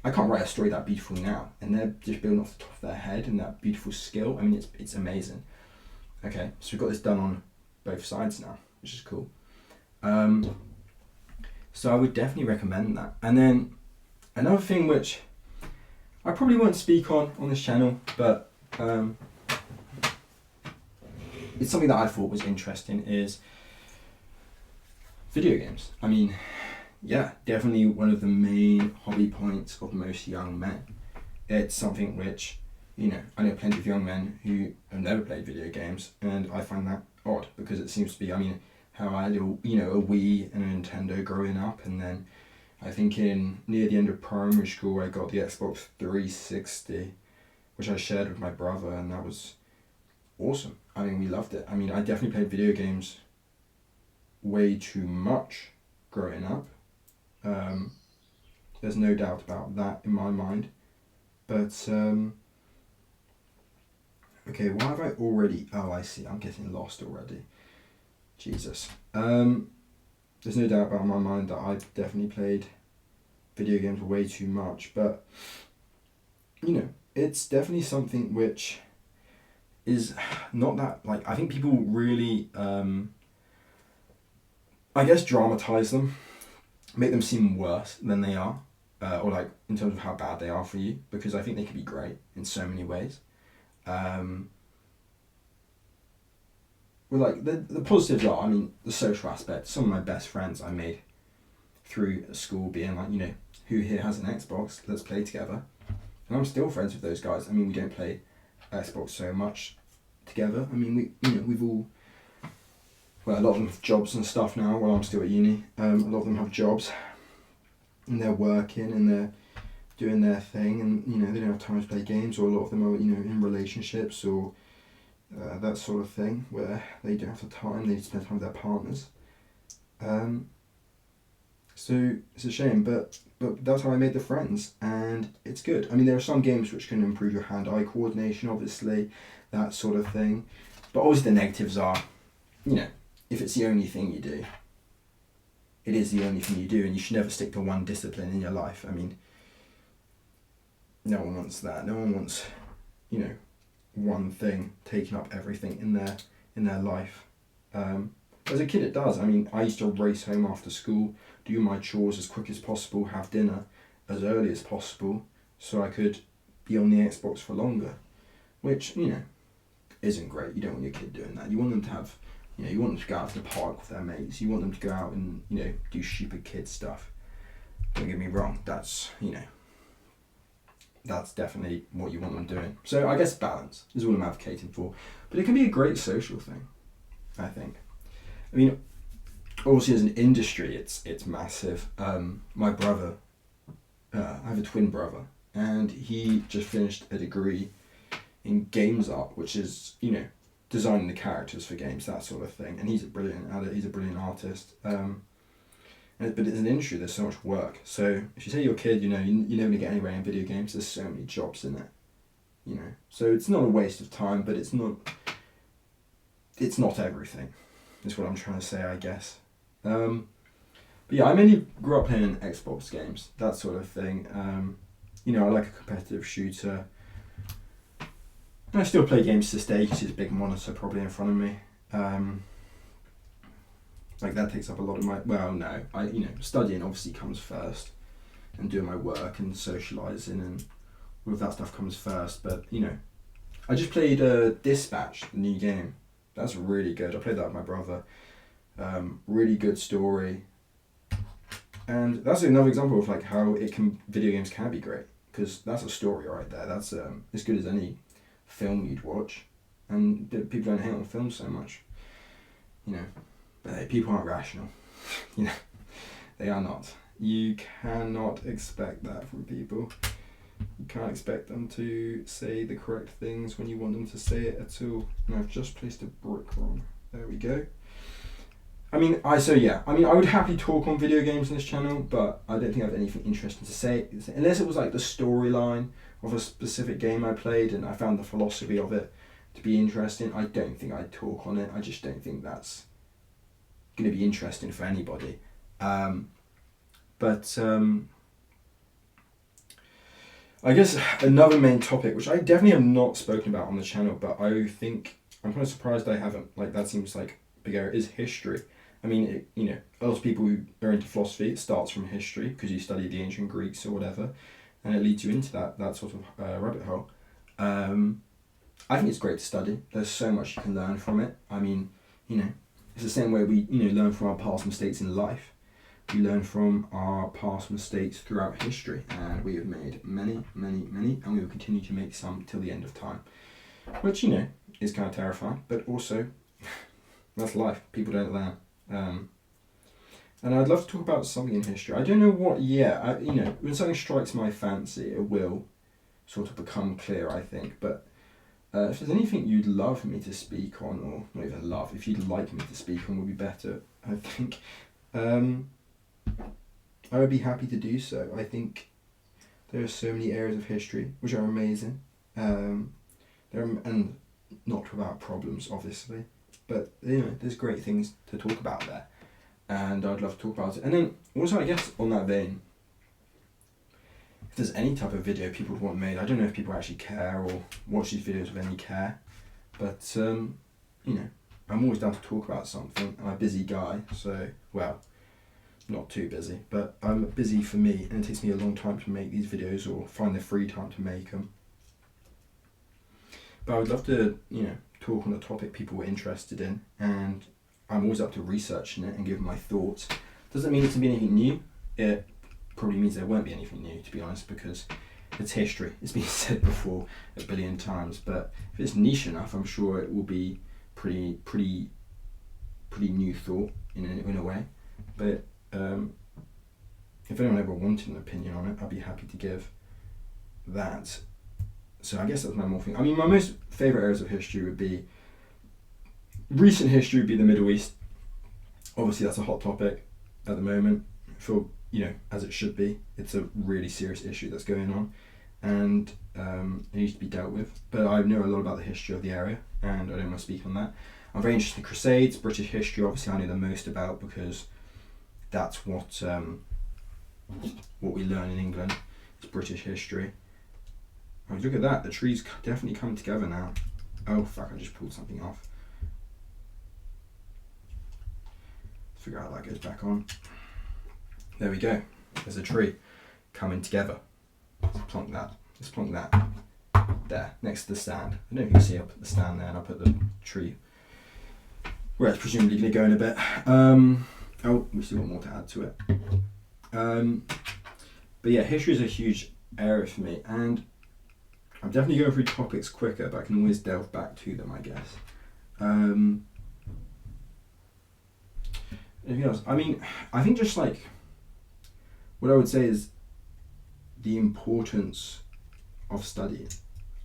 I can't write a story that beautiful now. And they're just building off the top of their head and that beautiful skill. I mean, it's amazing. Okay, so we've got this done on both sides now, which is cool. So I would definitely recommend that. And then another thing which I probably won't speak on this channel, but it's something that I thought was interesting, is video games. I mean, yeah, definitely one of the main hobby points of most young men. It's something which, I know plenty of young men who have never played video games, and I find that odd, because it seems to be, how I had a Wii and a Nintendo growing up, and then I think near the end of primary school I got the Xbox 360, which I shared with my brother, and that was awesome. We loved it. I definitely played video games way too much growing up. There's no doubt about that in my mind. But, okay, why have I already... Oh, I see, I'm getting lost already. Jesus. There's no doubt about my mind that I've definitely played video games way too much, but it's definitely something which is not that, I think people really dramatize them, make them seem worse than they are, or in terms of how bad they are for you, because I think they can be great in so many ways. Well, the positives are, the social aspect. Some of my best friends I made through school being who here has an Xbox? Let's play together. And I'm still friends with those guys. We don't play Xbox so much together. We've all well, a lot of them have jobs and stuff now while I'm still at uni. A lot of them have jobs and they're working and they're doing their thing, and they don't have time to play games, or a lot of them are in relationships or that sort of thing where they don't have the time, they need to spend time with their partners. So it's a shame, but that's how I made the friends, and it's good. I mean, there are some games which can improve your hand-eye coordination, obviously, that sort of thing. But obviously the negatives are, if it's the only thing you do, it is the only thing you do, and you should never stick to one discipline in your life. I mean, no one wants that. No one wants, one thing taking up everything in their life. As a kid, it does. I mean, I used to race home after school, do my chores as quick as possible, have dinner as early as possible, so I could be on the Xbox for longer, which, isn't great. You don't want your kid doing that. You want them to have, you want them to go out to the park with their mates. You want them to go out and, do stupid kid stuff. Don't get me wrong. That's, that's definitely what you want them doing. So I guess balance is what I'm advocating for. But it can be a great social thing, I think. I mean, obviously as an industry, it's massive. My brother, I have a twin brother, and he just finished a degree in games art, which is, designing the characters for games, that sort of thing. And he's a brilliant artist. But as an industry, there's so much work. So if you say you're a kid, you're never going to get anywhere in video games. There's so many jobs in it, So it's not a waste of time, but it's not everything. Is what I'm trying to say, I guess. But yeah, I mainly grew up playing Xbox games, that sort of thing. I like a competitive shooter. And I still play games to this day. You can see the big monitor probably in front of me. That takes up a lot of my, studying obviously comes first, and doing my work and socialising and all of that stuff comes first. But, I just played Dispatch, the new game. That's really good. I played that with my brother. Really good story. And that's another example of how video games can be great, because that's a story right there. That's as good as any film you'd watch, and people don't hate on films so much, but hey, people aren't rational. They are not. You cannot expect that from people. You can't expect them to say the correct things when you want them to say it at all. And I've just placed a brick wrong. There we go. I would happily talk on video games on this channel, but I don't think I have anything interesting to say. Unless it was the storyline of a specific game I played and I found the philosophy of it to be interesting, I don't think I'd talk on it. I just don't think that's going to be interesting for anybody. I guess another main topic, which I definitely have not spoken about on the channel, but I think I'm kind of surprised I haven't. That seems like a big area, is history. I mean, a lot of people who are into philosophy, it starts from history because you study the ancient Greeks or whatever, and it leads you into that sort of rabbit hole. I think it's great to study. There's so much you can learn from it. I mean, it's the same way we learn from our past mistakes in life. We learn from our past mistakes throughout history, and we have made many, many, many, and we will continue to make some till the end of time. Which, is kind of terrifying, but also, that's life. People don't learn. And I'd love to talk about something in history. I don't know what yet. When something strikes my fancy, it will sort of become clear, I think. But if there's anything you'd love me to speak on, or not even love, if you'd like me to speak on, would be better, I think. I would be happy to do so. I think there are so many areas of history which are amazing. And not without problems, obviously. But, there's great things to talk about there. And I'd love to talk about it. And then, also, I guess, on that vein, if there's any type of video people want made, I don't know if people actually care or watch these videos with any care. But, I'm always down to talk about something. I'm a busy guy, so, not too busy. But I'm busy for me, and it takes me a long time to make these videos or find the free time to make them. But I would love to, talk on a topic people were interested in, and I'm always up to researching it and giving my thoughts. Doesn't mean it's going to be anything new. It probably means there won't be anything new, to be honest, because it's history. It's been said before a billion times, but if it's niche enough, I'm sure it will be pretty pretty new thought in a way. But if anyone ever wanted an opinion on it, I'd be happy to give that. So I guess that's my more thing. I mean, my most favourite areas of history would be, recent history would be the Middle East. Obviously that's a hot topic at the moment, for, as it should be. It's a really serious issue that's going on, and it needs to be dealt with. But I know a lot about the history of the area, and I don't want to speak on that. I'm very interested in Crusades, British history. Obviously I know the most about, because that's what we learn in England. It's British history. Oh, look at that, the tree's definitely coming together now. Oh fuck, I just pulled something off. Figure out how that goes back on. There we go. There's a tree coming together. Let's plonk that there next to the stand. I don't know if you can see, I'll put the stand there and I'll put the tree where it's presumably going to go in a bit. Oh, we still got more to add to it. But yeah, history is a huge area for me, and I'm definitely going through topics quicker, but I can always delve back to them, I guess. Anything else? I mean, I think just like, what I would say is the importance of studying.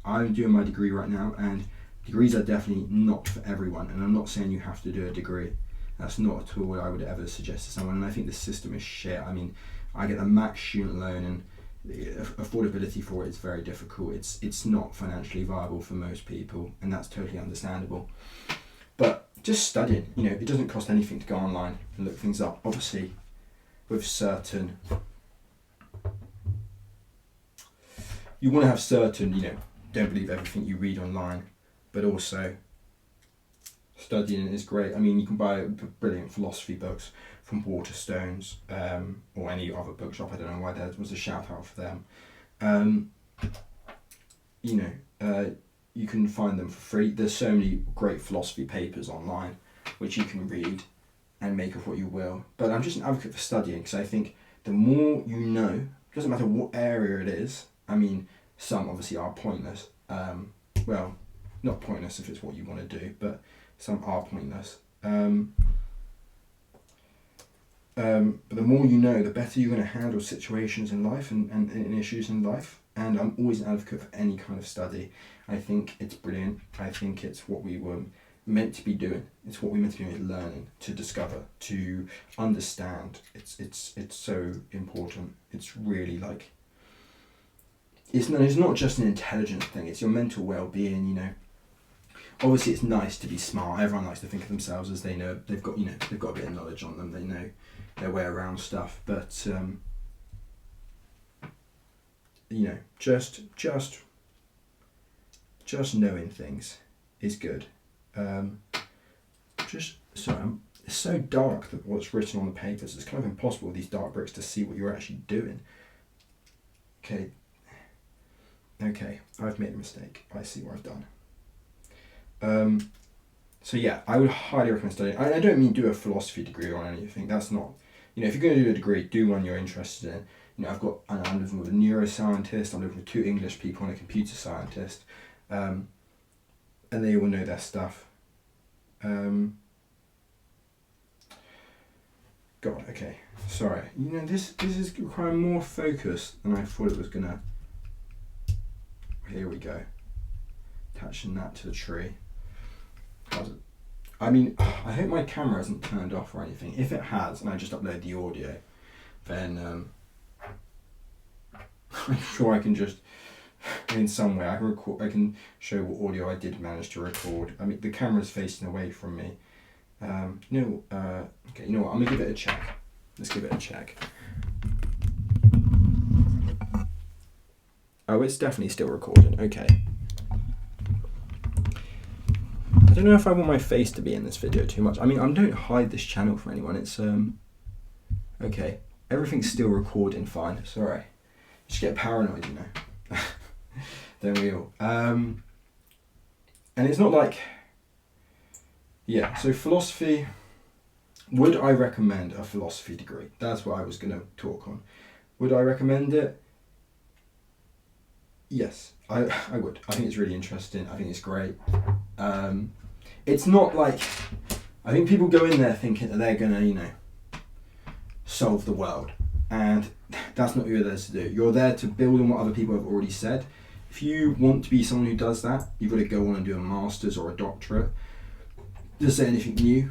I'm doing my degree right now, and degrees are definitely not for everyone, and I'm not saying you have to do a degree. That's not at all what I would ever suggest to someone, and I think the system is shit. I mean, I get a max student loan, and the affordability for it is very difficult. It's not financially viable for most people, and that's totally understandable. But just studying, it doesn't cost anything to go online and look things up. Obviously, with certain, you want to have certain, don't believe everything you read online, but also studying is great. I mean, you can buy brilliant philosophy books from Waterstones, or any other bookshop. I don't know why there was a shout out for them. You can find them for free. There's so many great philosophy papers online which you can read and make of what you will. But I'm just an advocate for studying, because I think the more you know, doesn't matter what area it is. I mean, some obviously are pointless. Well, not pointless if it's what you want to do, but some are pointless. But the more you know, the better you're going to handle situations in life and issues in life. And I'm always an advocate for any kind of study. I think it's brilliant. I think it's what we were meant to be doing. It's what we're meant to be doing, learning, to discover, to understand. It's so important. It's really like, it's not just an intelligence thing. It's your mental well-being. Obviously, it's nice to be smart. Everyone likes to think of themselves as they know they've got a bit of knowledge on them. They know their way around stuff. But just knowing things is good. It's so dark that what's written on the papers. It's kind of impossible with these dark bricks to see what you're actually doing. Okay, I've made a mistake. I see what I've done. So yeah, I would highly recommend studying. I don't mean do a philosophy degree or anything. That's not, if you're going to do a degree, do one you're interested in. I'm living with a neuroscientist, I'm living with 2 English people and a computer scientist, and they all know their stuff. God, okay, sorry. This is requiring more focus than I thought it was gonna. Here we go. Attaching that to the tree. I mean, I hope my camera hasn't turned off or anything. If it has, and I just upload the audio, then I'm sure I can just, in some way, I can show what audio I did manage to record. I mean, the camera's facing away from me. Okay, you know what? I'm gonna give it a check. Let's give it a check. Oh, it's definitely still recording. Okay. I don't know if I want my face to be in this video too much. I mean, I don't hide this channel from anyone. It's okay. Everything's still recording fine. Sorry. Just get paranoid, Don't we all? And it's not like, yeah. So philosophy. Would I recommend a philosophy degree? That's what I was going to talk on. Would I recommend it? Yes, I would. I think it's really interesting. I think it's great. It's not like, I think people go in there thinking that they're gonna, you know, solve the world, and that's not what you're there to do. You're there to build on what other people have already said. If you want to be someone who does that, you've got to go on and do a master's or a doctorate to say anything new.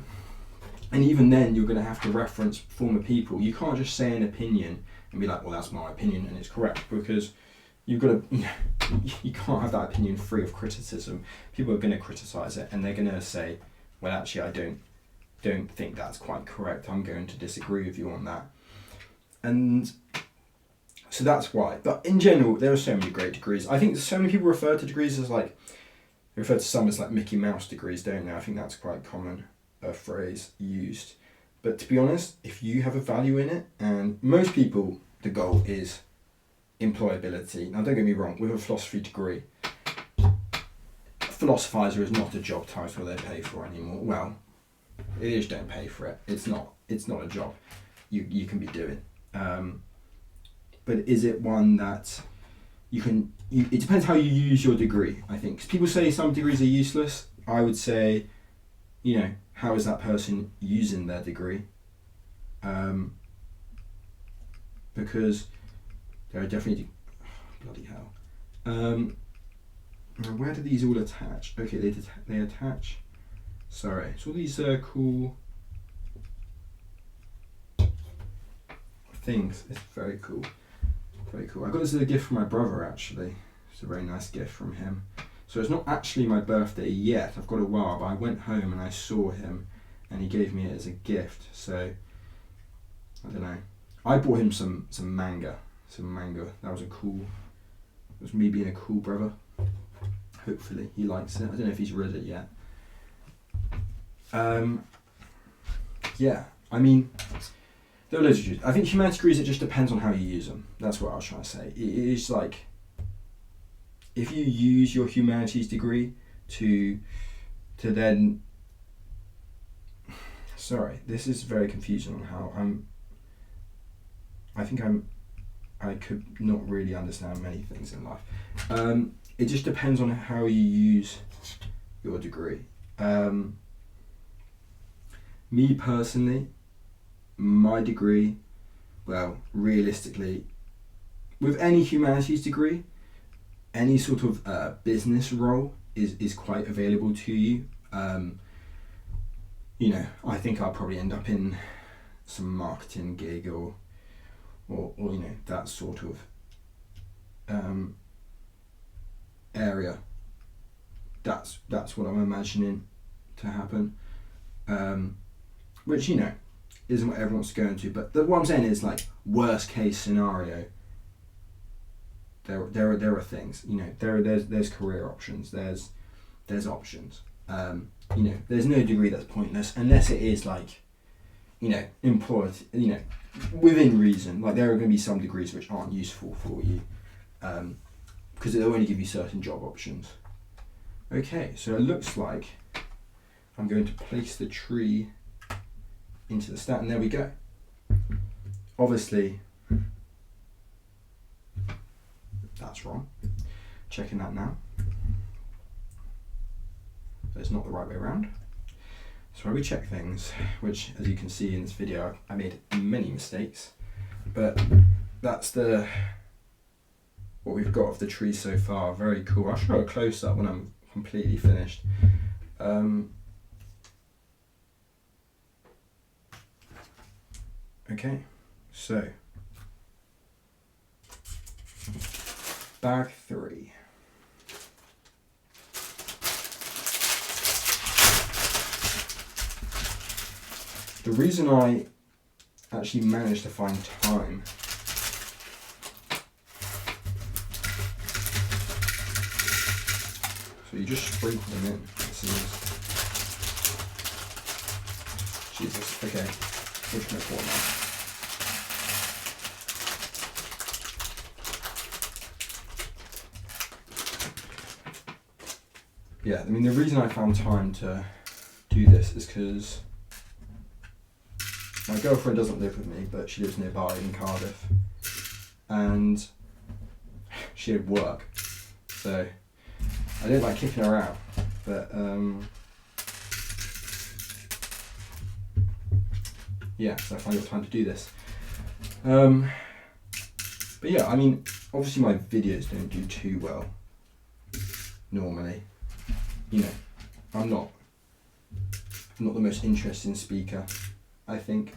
And even then, you're going to have to reference former people. You can't just say an opinion and be like, well, that's my opinion and it's correct, because you've got to, you can't have that opinion free of criticism. People are going to criticize it, and they're going to say, well, actually, I don't think that's quite correct. I'm going to disagree with you on that. And so that's why. But in general, there are so many great degrees. I think so many people refer to degrees as like, they refer to some as like Mickey Mouse degrees, don't they? I think that's quite common a phrase used. But to be honest, if you have a value in it, and most people, the goal is employability. Now, don't get me wrong, with a philosophy degree, philosophizer is not a job title they pay for anymore. Well, it is, don't pay for it. It's not a job you can be doing. But is it one that you can, it depends how you use your degree, I think. 'Cause people say some degrees are useless. I would say, you know, how is that person using their degree? Because there are definitely, bloody hell. Where do these all attach? Okay, they attach. Sorry, so all these cool things. It's very cool. Very cool. I got this as a gift from my brother, actually. It's a very nice gift from him. So it's not actually my birthday yet. I've got a while, but I went home and I saw him and he gave me it as a gift. So, I don't know. I bought him some manga. Some manga. That was it was me being a cool brother. Hopefully he likes it. I don't know if he's read it yet. Yeah, I mean, there are loads of degrees. I think humanities degrees, it just depends on how you use them. That's what I was trying to say. It is like, if you use your humanities degree to then, sorry, this is very confusing on how I could not really understand many things in life. It just depends on how you use your degree. Me personally, my degree, well, realistically, with any humanities degree, any sort of business role is quite available to you. You know, I think I'll probably end up in some marketing gig or you know, that sort of area. That's what I'm imagining to happen. Which, you know, isn't what everyone's going to, but what I'm saying is, like, worst case scenario, there are things, you know, there's career options, there's options. You know, there's no degree that's pointless unless it is, like, you know, employed, you know, within reason. Like, there are going to be some degrees which aren't useful for you, because they'll only give you certain job options. Okay, so it looks like I'm going to place the tree into the stand, and there we go. Obviously, that's wrong. Checking that now. It's not the right way around. That's why we check things, which, as you can see in this video, I made many mistakes, but that's what we've got of the tree so far. Very cool. I'll show a close up when I'm completely finished. Okay, so bag 3. The reason I actually managed to find time so you just sprinkle them in. Jesus, okay. Which one now? Yeah, I mean, the reason I found time to do this is because my girlfriend doesn't live with me, but she lives nearby in Cardiff, and she had work, so I didn't like kicking her out, but so I finally got time to do this. But yeah, I mean, obviously my videos don't do too well normally. You know, I'm not the most interesting speaker, I think.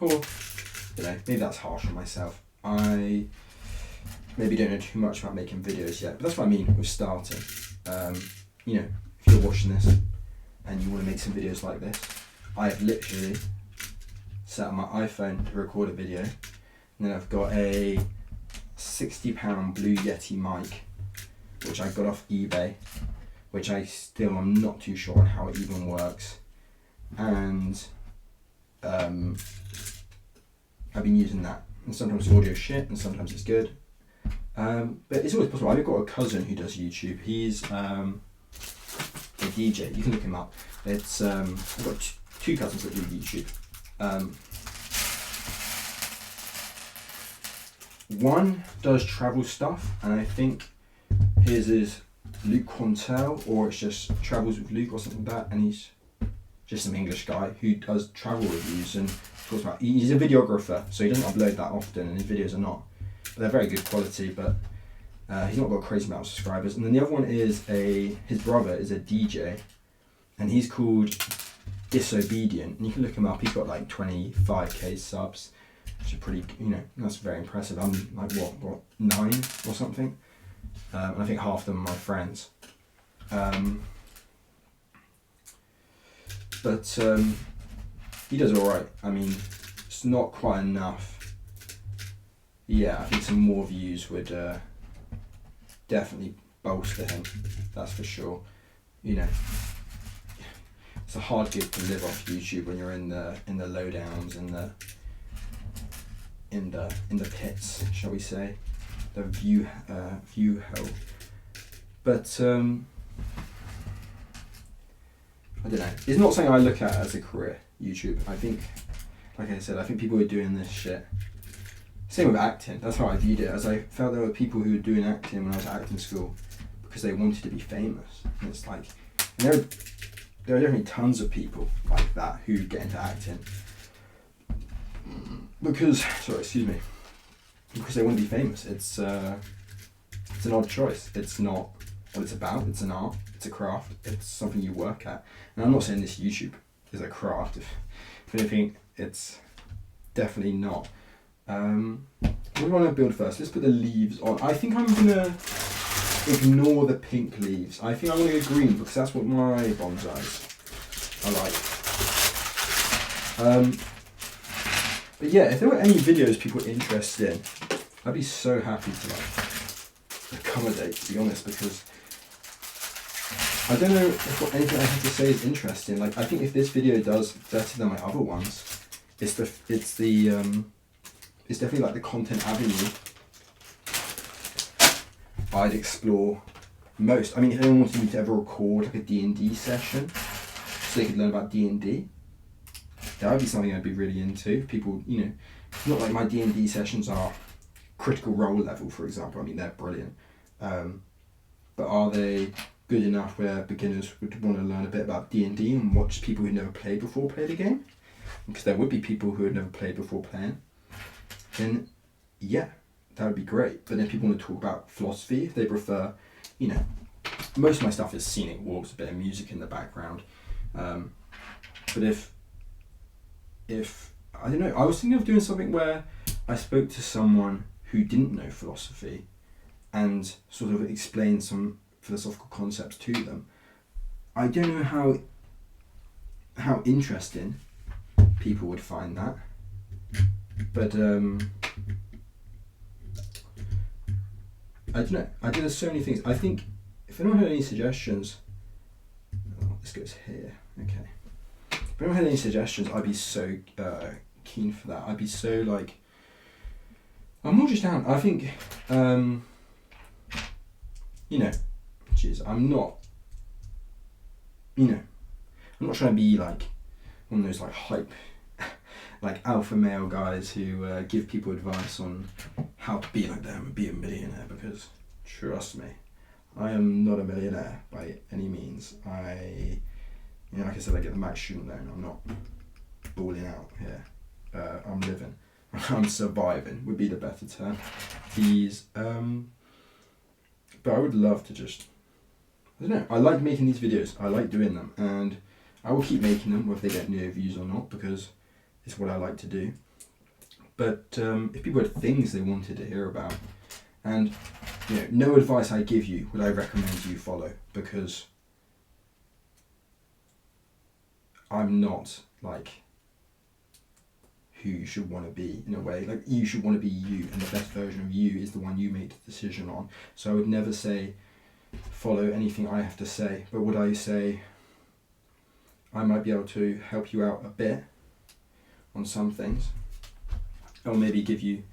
Or, you know, maybe that's harsh on myself. I maybe don't know too much about making videos yet, but that's what I mean with starting. You know, if you're watching this and you want to make some videos like this, I have literally set up my iPhone to record a video, and then I've got a £60 Blue Yeti mic, which I got off eBay, which I still am not too sure on how it even works, and I've been using that, and sometimes the audio shit and sometimes it's good, but it's always possible. I've got a cousin who does YouTube. He's a DJ. You can look him up. It's I've got two cousins that do YouTube. One does travel stuff, and I think his is Luke Quantel, or it's just Travels with Luke or something like that, and he's just some English guy who does travel reviews and talks about, he's a videographer, so he doesn't upload that often and his videos are not, but they're very good quality, but he's not got a crazy amount of subscribers. And then the other one is his brother is a DJ, and he's called Disobedient, and you can look him up. He's got like 25k subs, which are pretty, you know, that's very impressive. I'm like what 9 or something, and I think half of them are my friends. But he does alright. I mean, it's not quite enough. Yeah, I think some more views would definitely bolster him, that's for sure. You know, it's a hard gig to live off YouTube when you're in the lowdowns and in the pits, shall we say, the view hole. But I don't know. It's not something I look at as a career, YouTube. I think, like I said, I think people are doing this shit. Same with acting. That's how I viewed it. As I felt there were people who were doing acting when I was at acting school because they wanted to be famous. And it's like, and there are definitely tons of people like that who get into acting because they want to be famous. It's an odd choice. It's not what it's about. It's an art. It's a craft. It's something you work at. And I'm not saying this YouTube is a craft. If anything, it's definitely not. What do I want to build first? Let's put the leaves on. I think I'm gonna ignore the pink leaves. I think I'm gonna go green because that's what my bonsais are like. But yeah, if there were any videos people were interested in, I'd be so happy to like accommodate, to be honest, because I don't know if anything I have to say is interesting. Like, I think if this video does better than my other ones, it's definitely like the content avenue I'd explore most. I mean, if anyone wanted me to ever record like a D&D session so they could learn about D&D, that would be something I'd be really into. People, you know, not like my D&D sessions are Critical Role level, for example. I mean, they're brilliant. But are they good enough where beginners would want to learn a bit about D&D and watch people who never played before play the game? Because there would be people who had never played before playing. Then, yeah, that would be great. But then people want to talk about philosophy if they prefer, you know, most of my stuff is scenic walks, a bit of music in the background. But if I don't know, I was thinking of doing something where I spoke to someone who didn't know philosophy and sort of explained some philosophical concepts to them. I don't know how interesting people would find that, but I don't know. I think there's so many things. I think if anyone had any suggestions, this goes here. Okay. If anyone had any suggestions, I'd be so keen for that. I'd be so like, I'm not just down. I think, you know, I'm not trying to be like one of those like hype, like alpha male guys who give people advice on how to be like them and be a millionaire, because trust me, I am not a millionaire by any means. Like I said, I get the max student loan. balling out here. I'm living. I'm surviving would be the better term. But I would love to just, I don't know, I like making these videos. I like doing them, and I will keep making them whether they get no views or not, because it's what I like to do. But if people had things they wanted to hear about, and no advice I give you would I recommend you follow, because I'm not like who you should want to be in a way. Like, you should want to be you, and the best version of you is the one you make the decision on. So I would never say follow anything I have to say, but would I say I might be able to help you out a bit on some things, or maybe give you,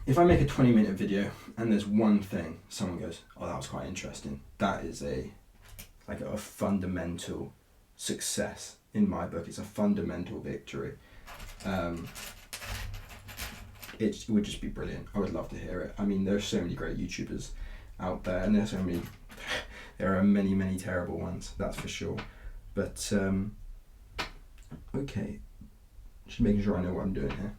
if I make a 20-minute video and there's one thing someone goes, oh, that was quite interesting, that is a fundamental success in my book. It's a fundamental victory. It would just be brilliant. I would love to hear it. I mean, there are so many great YouTubers out there, and there are many, many terrible ones, that's for sure. But okay, just making sure I know what I'm doing here.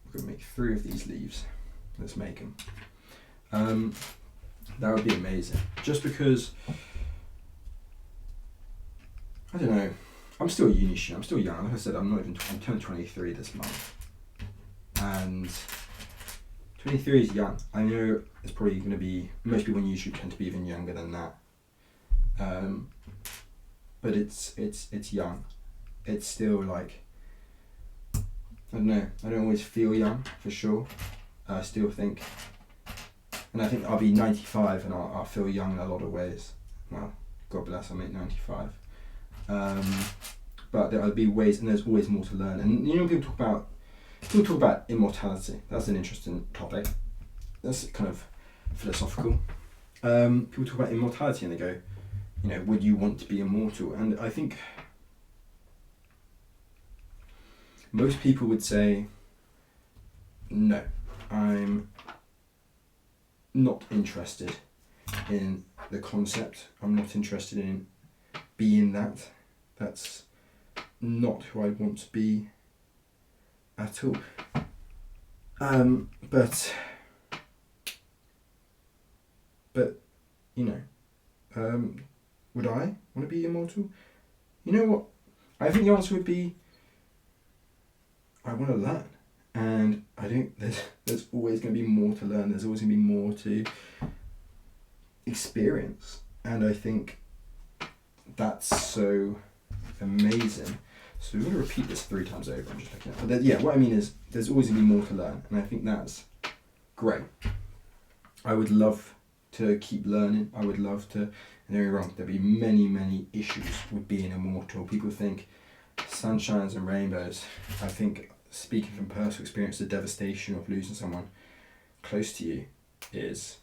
We're gonna make 3 of these leaves. Let's make them. That would be amazing. Just because, I don't know, I'm still a uni student, I'm still young. Like I said, I'm turned 23 this month. And 23 is young. I know it's probably going to be, most people on YouTube tend to be even younger than that. But it's young. It's still like, I don't know, I don't always feel young, for sure. I still think, and I think I'll be 95 and I'll feel young in a lot of ways. Well, God bless, I'm 95. But there'll be ways, and there's always more to learn. And people talk about immortality. That's an interesting topic. That's kind of philosophical. People talk about immortality and they go, would you want to be immortal? And I think most people would say, no, I'm not interested in the concept. I'm not interested in being that. That's not who I want to be at all. But would I want to be immortal? You know what? I think the answer would be, I want to learn. And I think there's always going to be more to learn. There's always going to be more to experience. And I think that's so amazing. So we're going to repeat this 3 times over. I'm just looking at it. But what I mean is, there's always going to be more to learn. And I think that's great. I would love to keep learning. I would love to, and don't get me wrong, there'll be many, many issues with being immortal. People think sunshines and rainbows. I think, speaking from personal experience, the devastation of losing someone close to you is,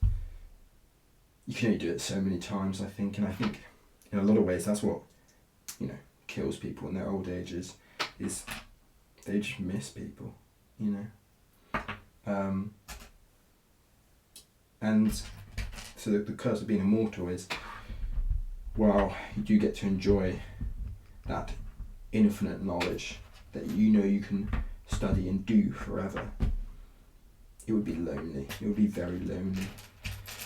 you can only do it so many times, I think. And I think in a lot of ways that's what kills people in their old ages, is they just miss people, and so the curse of being immortal is, while you do get to enjoy that infinite knowledge that you can study and do forever, it would be lonely. It would be very lonely.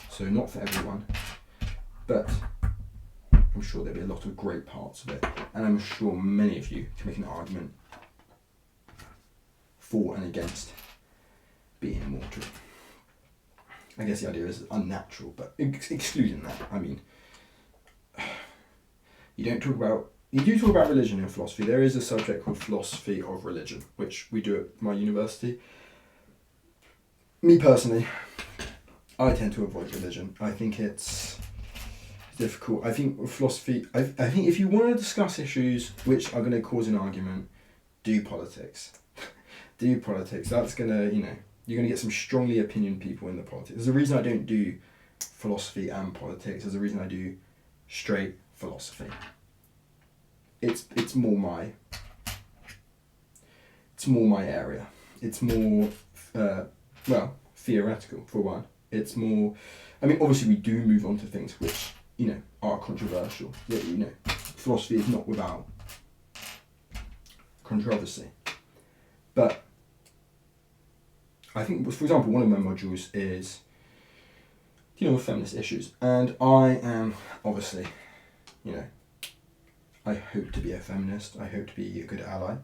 So not for everyone, but I'm sure there'll be a lot of great parts of it, and I'm sure many of you can make an argument for and against being immortal. I guess the idea is unnatural, but excluding that, I mean, you do talk about religion in philosophy. There is a subject called philosophy of religion, which we do at my university. Me personally, I tend to avoid religion. I think it's difficult. I think philosophy, I think if you want to discuss issues which are going to cause an argument, do politics. Do politics. That's going to, you're going to get some strongly opinioned people in the politics. There's a reason I don't do philosophy and politics. There's a reason I do straight philosophy. It's more my area. It's more theoretical, for one. It's more, I mean, obviously we do move on to things which are controversial. Philosophy is not without controversy. But I think, for example, one of my modules is dealing with feminist issues. And I am obviously, I hope to be a feminist. I hope to be a good ally.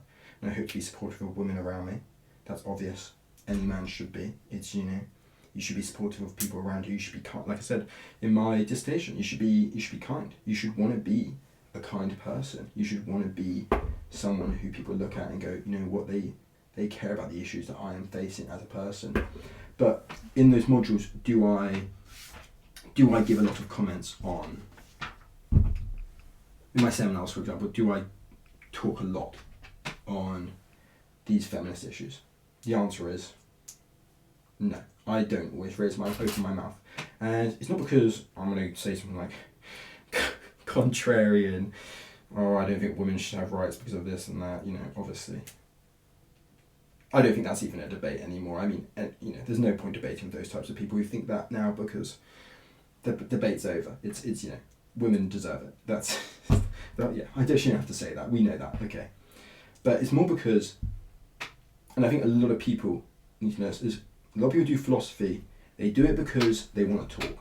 And I hope to be supportive of women around me. That's obvious. Any man should be. It's, you should be supportive of people around you. You should be kind. Like I said in my dissertation, you should be kind. You should want to be a kind person. You should want to be someone who people look at and go, what they care about the issues that I am facing as a person. But in those modules, do I give a lot of comments on, in my seminars, for example, do I talk a lot on these feminist issues? The answer is no. I don't always open my mouth. And it's not because I'm going to say something like contrarian, or I don't think women should have rights because of this and that, obviously. I don't think that's even a debate anymore. I mean, there's no point debating with those types of people who think that now, because the debate's over. It's women deserve it. That's, I don't have to say that. We know that, okay. But it's more because, and I think a lot of people need to know this, is a lot of people do philosophy, they do it because they want to talk.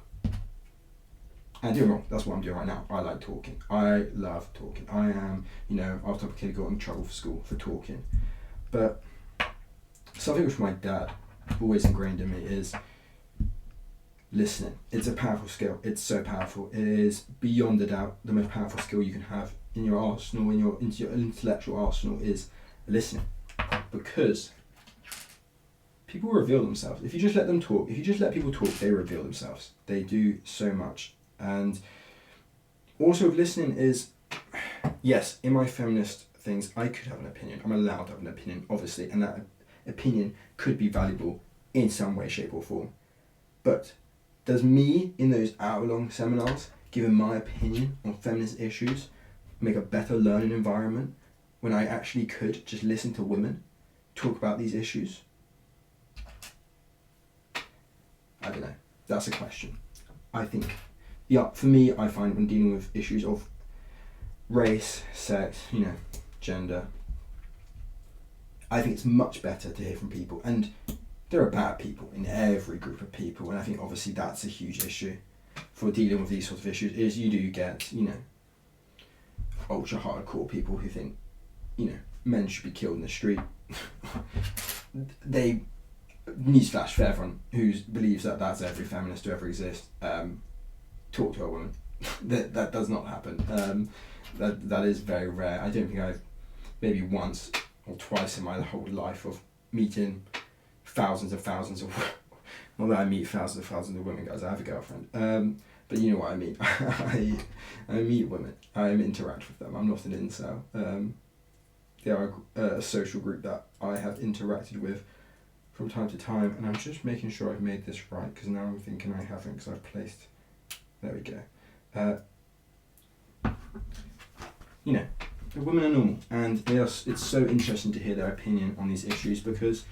And don't get me wrong, that's what I'm doing right now. I like talking. I love talking. I am, I was the type of kid who got in trouble for school for talking. But something which my dad always ingrained in me is listening. It's a powerful skill. It's so powerful. It is beyond a doubt the most powerful skill you can have in your arsenal, into your intellectual arsenal, is listening. Because people reveal themselves. If you just let them talk, if you just let people talk, they reveal themselves. They do so much. And also with listening is, yes, in my feminist things, I could have an opinion. I'm allowed to have an opinion, obviously, and that opinion could be valuable in some way, shape or form. But does me, in those hour-long seminars, giving my opinion on feminist issues, make a better learning environment when I actually could just listen to women talk about these issues? I don't know. That's a question. I think, for me, I find when dealing with issues of race, sex, gender, I think it's much better to hear from people. And there are bad people in every group of people, and I think obviously that's a huge issue for dealing with these sorts of issues, is you do get, ultra hardcore people who think, men should be killed in the street. They, newsflash for everyone who believes that that's every feminist to ever exist, talk to a woman. that does not happen. That is very rare. I don't think I've, maybe once or twice in my whole life of meeting thousands of, not that I meet thousands of women, guys, I have a girlfriend. But you know what I mean. I meet women, I interact with them, I'm not an incel. They are a social group that I have interacted with from time to time, and I'm just making sure I've made this right, because now I'm thinking I haven't, because I've placed, there we go. The women are normal, and it's so interesting to hear their opinion on these issues, because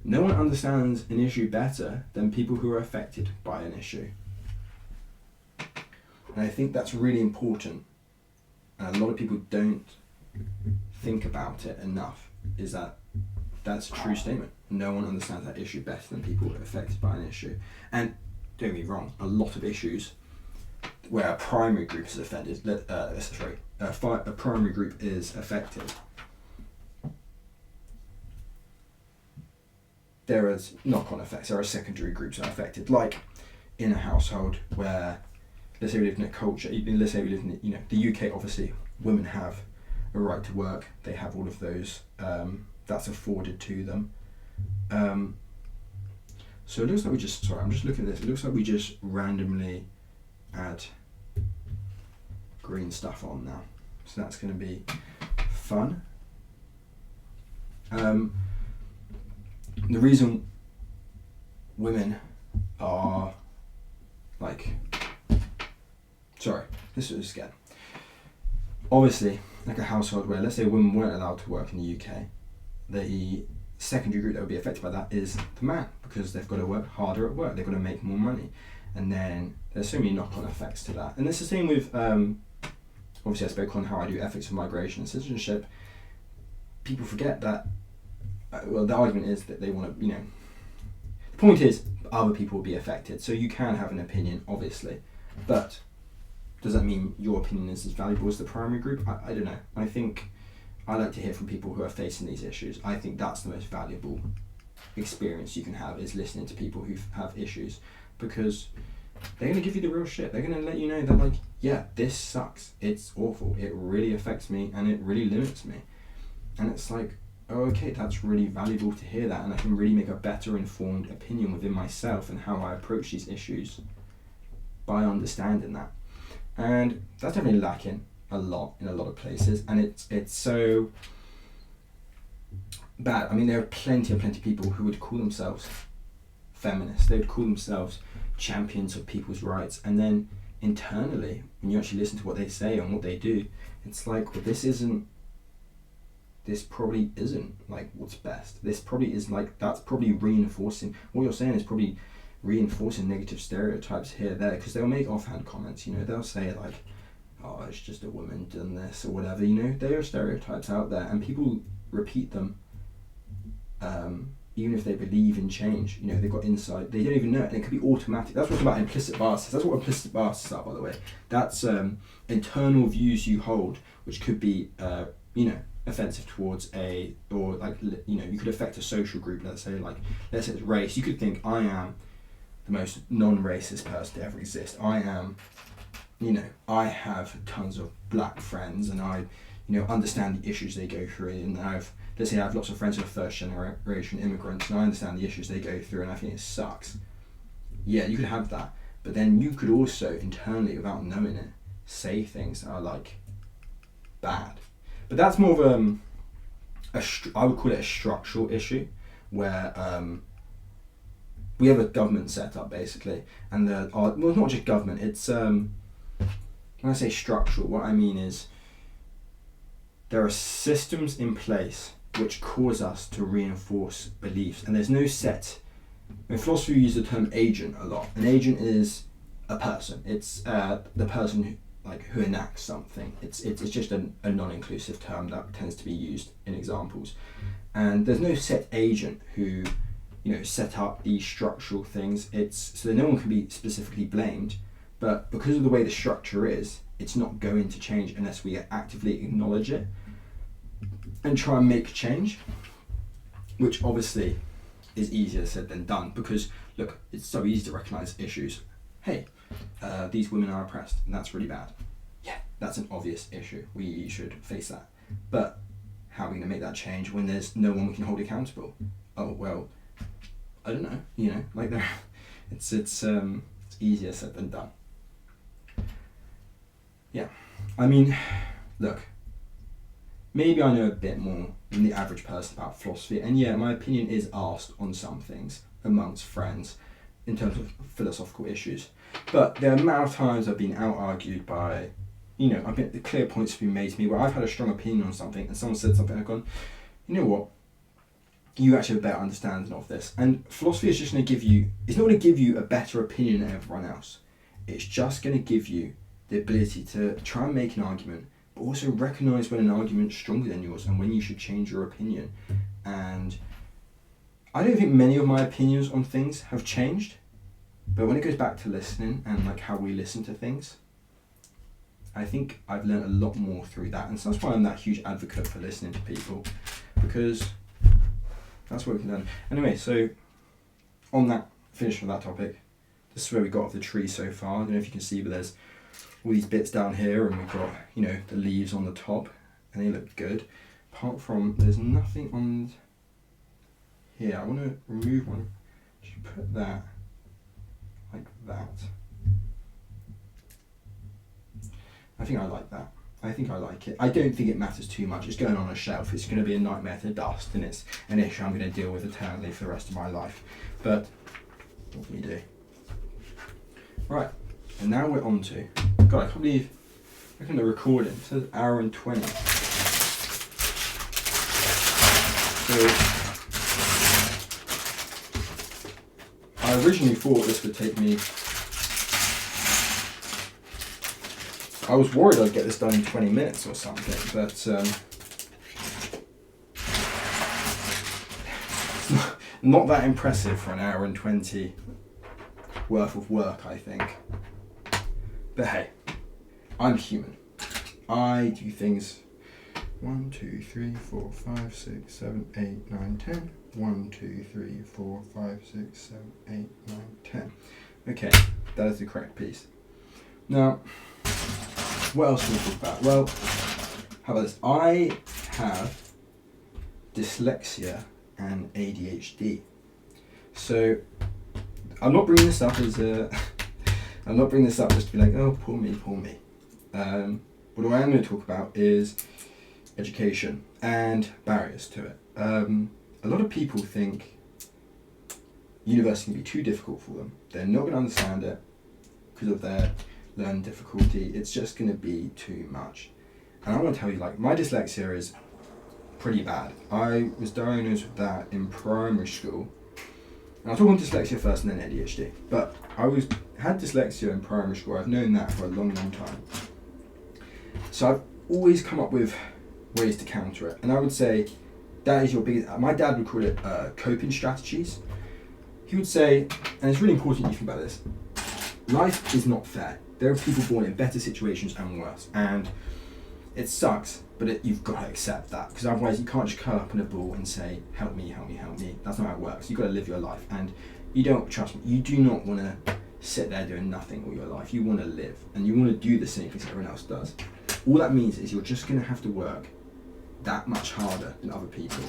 no one understands an issue better than people who are affected by an issue. And I think that's really important, and a lot of people don't think about it enough, is that's a true statement. No one understands that issue better than people who are affected by an issue. And don't get me wrong, a lot of issues where a primary group is offended, a primary group is affected, there is knock-on effects. There are secondary groups that are affected, like in a household where, let's say we live in a culture, let's say we live in the UK, obviously women have a right to work, they have all of those, that's afforded to them. So it looks like I'm just looking at this, it looks like we just randomly add green stuff on now. So that's going to be fun. The reason women are this is again. Obviously, like a household where, let's say, women weren't allowed to work in the UK, the secondary group that would be affected by that is the man, because they've got to work harder at work, they've got to make more money. And then there's so many knock-on effects to that. And it's the same with, obviously I spoke on how I do ethics of migration and citizenship. People forget that, well, the argument is that they want to, the point is other people will be affected. So you can have an opinion, obviously, but does that mean your opinion is as valuable as the primary group? I don't know. I think I like to hear from people who are facing these issues. I think that's the most valuable experience you can have, is listening to people who have issues, because they're going to give you the real shit. They're going to let you know that, like, yeah, this sucks. It's awful. It really affects me and it really limits me. And it's like, oh, okay, that's really valuable to hear that, and I can really make a better informed opinion within myself and how I approach these issues by understanding that. And that's definitely lacking a lot in a lot of places, and it's so bad. I mean, there are plenty of people who would call themselves feminists. They would call themselves champions of people's rights, and then internally, when you actually listen to what they say and what they do, it's like, well, this probably isn't like what's best. This probably is like, that's probably reinforcing, what you're saying is probably reinforcing negative stereotypes here, there, because they'll make offhand comments, they'll say like, oh, it's just a woman done this or whatever, there are stereotypes out there, and people repeat them, even if they believe in change, they've got insight, they don't even know it, and it could be automatic. That's what's about implicit biases. That's what implicit biases are, by the way. That's internal views you hold, which could be, offensive towards you could affect a social group. Let's say it's race. You could think, I am the most non-racist person to ever exist. I am, I have tons of black friends, and I, understand the issues they go through, and let's say I have lots of friends who are first generation immigrants, and I understand the issues they go through, and I think it sucks. Yeah, you could have that, but then you could also internally, without knowing it, say things that are like bad. But that's more of I would call it a structural issue, where we have a government set up basically, and well, not just government. It's when I say structural, what I mean is there are systems in place which cause us to reinforce beliefs, and there's no set. In philosophy, we use the term agent a lot. An agent is a person. It's the person who enacts something. It's just a non-inclusive term that tends to be used in examples, and there's no set agent who set up these structural things. It's so that no one can be specifically blamed, but because of the way the structure is, it's not going to change unless we actively acknowledge it and try and make change, which obviously is easier said than done, because look, it's so easy to recognize issues. Hey, these women are oppressed, and that's really bad. Yeah, that's an obvious issue. We should face that. But how are we going to make that change when there's no one we can hold accountable? Oh, well, I don't know. It's easier said than done. Yeah, I mean, look, maybe I know a bit more than the average person about philosophy, and yeah, my opinion is asked on some things amongst friends in terms of philosophical issues. But the amount of times I've been out-argued by, the clear points have been made to me where I've had a strong opinion on something and someone said something, I've gone, you know what, you actually have a better understanding of this. And philosophy is just going to it's not going to give you a better opinion than everyone else. It's just going to give you the ability to try and make an argument, but also recognise when an argument's stronger than yours and when you should change your opinion. And I don't think many of my opinions on things have changed, but when it goes back to listening and how we listen to things, I think I've learned a lot more through that. And so that's why I'm that huge advocate for listening to people, because that's what we can learn. Anyway, so on that, finish on that topic, this is where we got off the tree so far. I don't know if you can see, but there's all these bits down here, and we've got, the leaves on the top, and they look good. Apart from, there's nothing on here. I want to remove one. Should put that like that. I think I like that. I think I like it. I don't think it matters too much. It's going on a shelf. It's going to be a nightmare to dust, and it's an issue I'm going to deal with eternally for the rest of my life. But what can you do? Right, and now we're on to, God, I can't believe, look at the recording. It says hour and 20. So I originally thought this would take me I was worried I'd get this done in 20 minutes or something, but it's not that impressive for an hour and 20 worth of work, I think. But hey, I'm human. I do things 1, 2, 3, 4, 5, 6, 7, 8, 9, 10. 1, 2, 3, 4, 5, 6, 7, 8, 9, 10. Okay, that is the correct piece. Now, what else can we talk about? Well, how about this? I have dyslexia and ADHD. So, I'm not bringing this up as a... I'm not bringing this up just to be like, oh, poor me, poor me. What I am going to talk about is education and barriers to it. A lot of people think university can be too difficult for them. They're not going to understand it because of their learning difficulty. It's just going to be too much. And I want to tell you, like, my dyslexia is pretty bad. I was diagnosed with that in primary school. And I'll talk on dyslexia first and then ADHD. But I had dyslexia in primary school. I've known that for a long, long time. So I've always come up with ways to counter it. And I would say that is your biggest... My dad would call it coping strategies. He would say, and it's really important you think about this, life is not fair. There are people born in better situations and worse. And it sucks, but you've got to accept that. Because otherwise you can't just curl up in a ball and say, help me, help me, help me. That's not how it works. You've got to live your life. And you don't, trust me, you do not want to sit there doing nothing all your life. You want to live. And you want to do the same things everyone else does. All that means is you're just going to have to work that much harder than other people.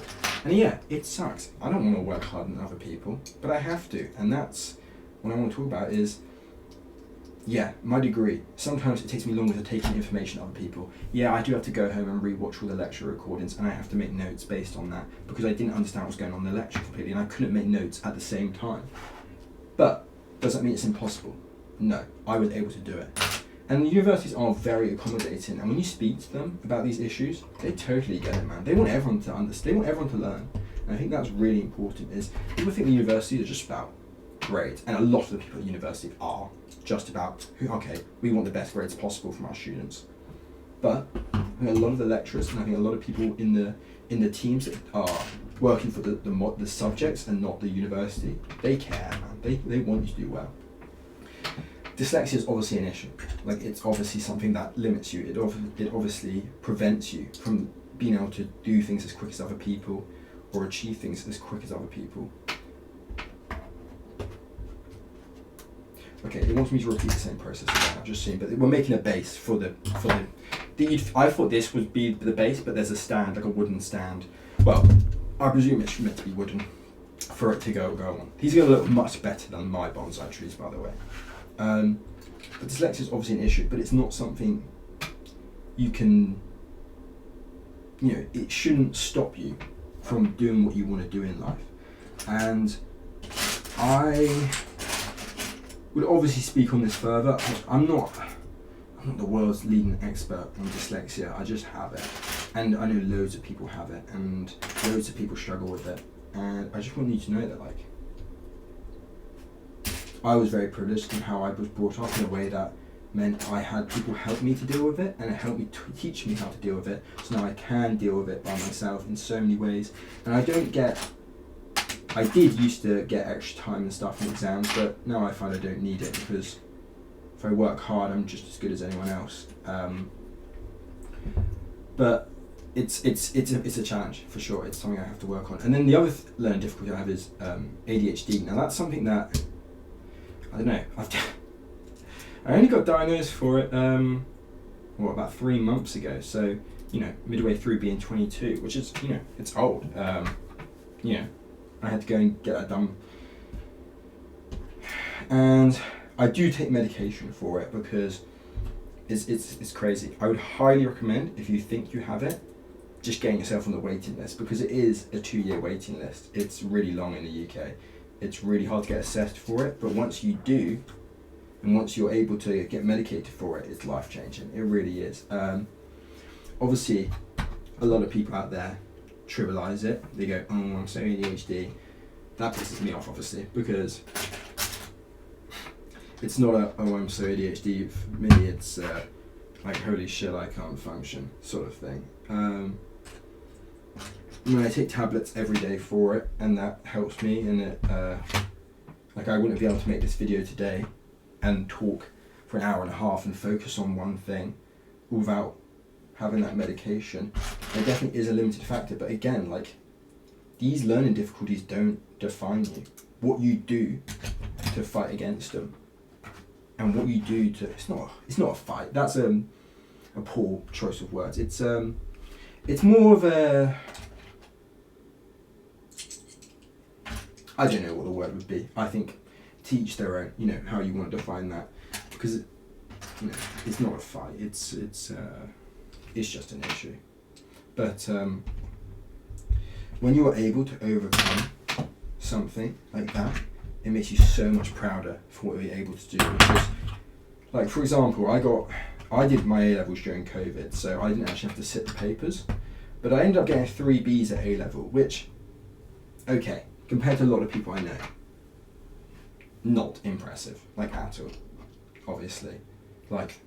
And yeah, it sucks. I don't want to work harder than other people, but I have to. And that's what I want to talk about is, yeah, my degree. Sometimes it takes me longer to take in information than other people. Yeah, I do have to go home and re-watch all the lecture recordings, and I have to make notes based on that because I didn't understand what was going on in the lecture completely, and I couldn't make notes at the same time. But does that mean it's impossible? No, I was able to do it. And the universities are very accommodating, and when you speak to them about these issues, they totally get it, man. They want everyone to understand. They want everyone to learn. And I think that's really important. Is people think the universities are just about grades, and a lot of the people at university are just about, okay, we want the best grades possible from our students. But I think a lot of the lecturers, and I think a lot of people in the teams that are working for the subjects and not the university, they care, man. They want you to do well. Dyslexia is obviously an issue. Like, it's obviously something that limits you. It obviously prevents you from being able to do things as quick as other people or achieve things as quick as other people. Okay, it wants me to repeat the same process again, I've just seen, but we're making a base for the I thought this would be the base, but there's a stand, like a wooden stand. Well, I presume it's meant to be wooden for it to go on. These are going to look much better than my bonsai trees, by the way. But dyslexia is obviously an issue, but it's not something you can, it shouldn't stop you from doing what you want to do in life. And I would obviously speak on this further. I'm not the world's leading expert on dyslexia, I just have it. And I know loads of people have it, and loads of people struggle with it. And I just want you to know that, like, I was very privileged in how I was brought up in a way that meant I had people help me to deal with it, and it helped me to teach me how to deal with it. So now I can deal with it by myself in so many ways. And I did used to get extra time and stuff in exams, but now I find I don't need it because if I work hard, I'm just as good as anyone else. But it's a challenge for sure. It's something I have to work on. And then the other learning difficulty I have is ADHD. Now that's something that I don't know. I only got diagnosed for it about 3 months ago. So midway through being 22, which is it's old. I had to go and get that done, and I do take medication for it because it's crazy. I would highly recommend, if you think you have it, just getting yourself on the waiting list, because it is a 2-year waiting list. It's really long in the UK. It's really hard to get assessed for it, but once you do, and once you're able to get medicated for it, it's life-changing. It really is. Obviously, a lot of people out there trivialize it. They go, oh, I'm so ADHD. That pisses me off, obviously, because it's not I'm so ADHD. For me, it's like holy shit, I can't function sort of thing. When I take tablets every day for it, and that helps me, and it like I wouldn't be able to make this video today and talk for an hour and a half and focus on one thing without having that medication. There definitely is a limited factor, but again, like, these learning difficulties don't define you. What you do to fight against them, and what you do to, it's not a fight, that's a poor choice of words. It's more of a, I don't know what the word would be. I think teach their own, you know, how you want to define that, because you know, it's not a fight, it's just an issue. But when you are able to overcome something like that, it makes you so much prouder for what you're able to do. Because, like, for example, I did my A-levels during COVID, so I didn't actually have to sit the papers, but I ended up getting 3 Bs at A-level, which, okay, compared to a lot of people I know, not impressive, like, at all, obviously. Like,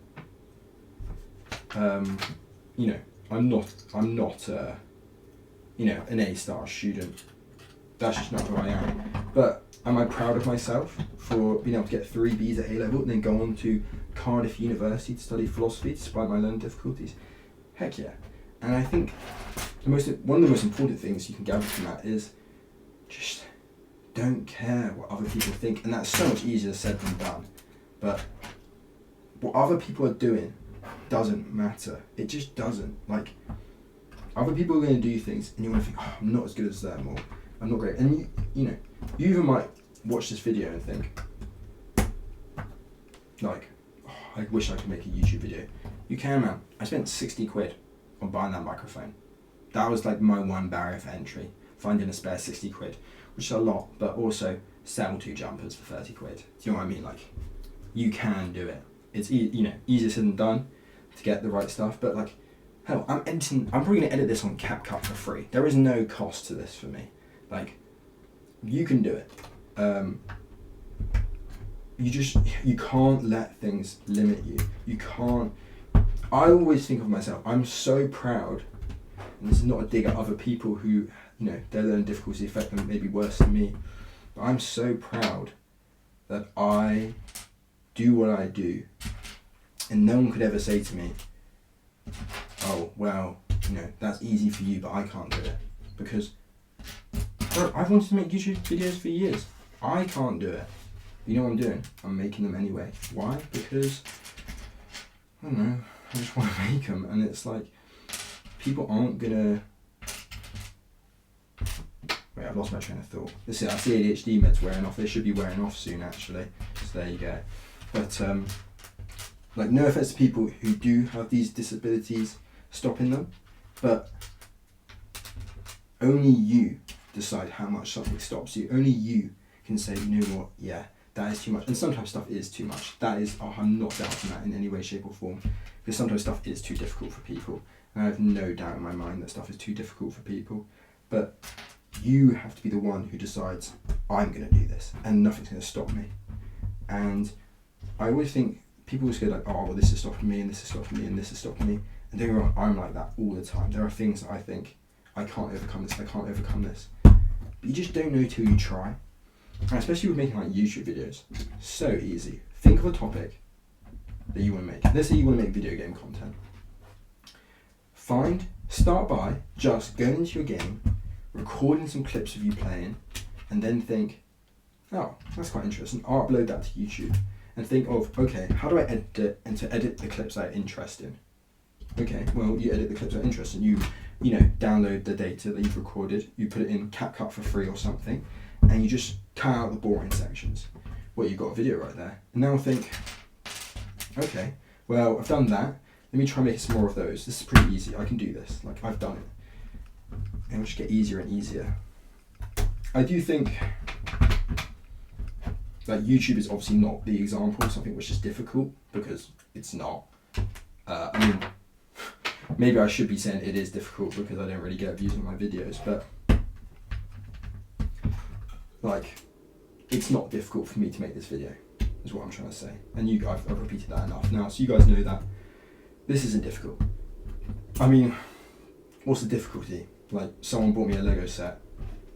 you know, I'm not you know, an A-star student. That's just not who I am. But am I proud of myself for being able to get 3 Bs at A-level and then go on to Cardiff University to study philosophy despite my learning difficulties? Heck yeah. And I think one of the most important things you can gather from that is just don't care what other people think. And that's so much easier said than done. But what other people are doing doesn't matter. It just doesn't. Like, other people are going to do things and you're going to think, oh, I'm not as good as them, or I'm not great. And you know, you even might watch this video and think, like, oh, I wish I could make a YouTube video. You can, man. I spent 60 quid on buying that microphone. That was like my one barrier for entry. Finding a spare 60 quid, which is a lot, but also sell 2 jumpers for 30 quid. Do you know what I mean? Like, you can do it. It's you know, easier said than done to get the right stuff, but like, hell, I'm probably gonna edit this on CapCut for free. There is no cost to this for me. Like, you can do it. You can't let things limit you. You can't. I always think of myself, I'm so proud, and this is not a dig at other people who, you know, their learning difficulties affect them maybe worse than me, but I'm so proud that I do what I do, and no one could ever say to me, oh, well, you know, that's easy for you, but I can't do it. Because, bro, I've wanted to make YouTube videos for years. I can't do it. You know what I'm doing? I'm making them anyway. Why? Because, I don't know, I just want to make them. And it's like, people aren't gonna... Wait, I've lost my train of thought. That's the ADHD meds wearing off. They should be wearing off soon, actually. So there you go. But, like, no offense to people who do have these disabilities stopping them, but only you decide how much something stops you. Only you can say, you know what, yeah, that is too much. And sometimes stuff is too much. That is, oh, I'm not doubting that in any way, shape or form, because sometimes stuff is too difficult for people. And I have no doubt in my mind that stuff is too difficult for people. But you have to be the one who decides, I'm going to do this, and nothing's going to stop me. And I always think, people always go like, oh, well, this is stopping me, and this is stopping me, and this is stopping me. And don't get me wrong, I'm like that all the time. There are things that I think, I can't overcome this, I can't overcome this. But you just don't know till you try. And especially with making like YouTube videos, so easy. Think of a topic that you want to make. Let's say you want to make video game content. Start by just going into your game, recording some clips of you playing, and then think, oh, that's quite interesting. I'll upload that to YouTube. And think of, okay, how do I edit it, and to edit the clips that are interesting? Okay, well, you edit the clips that are interesting. You know, download the data that you've recorded, you put it in CapCut for free or something, and you just cut out the boring sections. Well, you've got a video right there. And now think, okay, well, I've done that. Let me try making some more of those. This is pretty easy. I can do this. Like, I've done it. And it'll just get easier and easier. I do think, like, YouTube is obviously not the example of something which is difficult, because it's not. I mean, maybe I should be saying it is difficult because I don't really get views on my videos, but like, it's not difficult for me to make this video, is what I'm trying to say. And I've repeated that enough now, so you guys know that. this isn't difficult. I mean, what's the difficulty? Like, someone bought me a Lego set,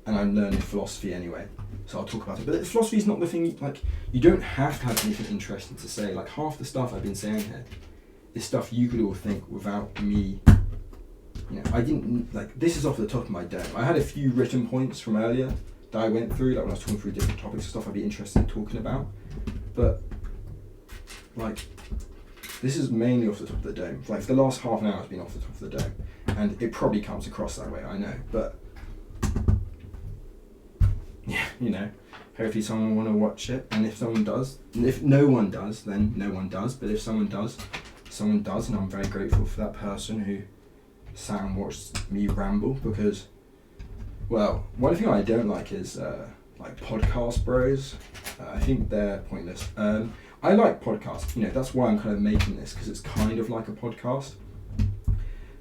and I'm learning philosophy anyway, so I'll talk about it. But philosophy is not the thing, like, you don't have to have anything interesting to say. Like, half the stuff I've been saying here is stuff you could all think without me. You know, I didn't, like, this is off the top of my dome. I had a few written points from earlier that I went through, like when I was talking through different topics and stuff I'd be interested in talking about. But, like, this is mainly off the top of the dome. Like, for the last half an hour has been off the top of the dome. And it probably comes across that way, I know. But, yeah, you know, hopefully someone will want to watch it. And if someone does, and if no one does, then no one does. But if someone does, and I'm very grateful for that person who sat and watched me ramble, because, well, one thing I don't like is like podcast bros. I think they're pointless. I like podcasts, you know, that's why I'm kind of making this, because it's kind of like a podcast.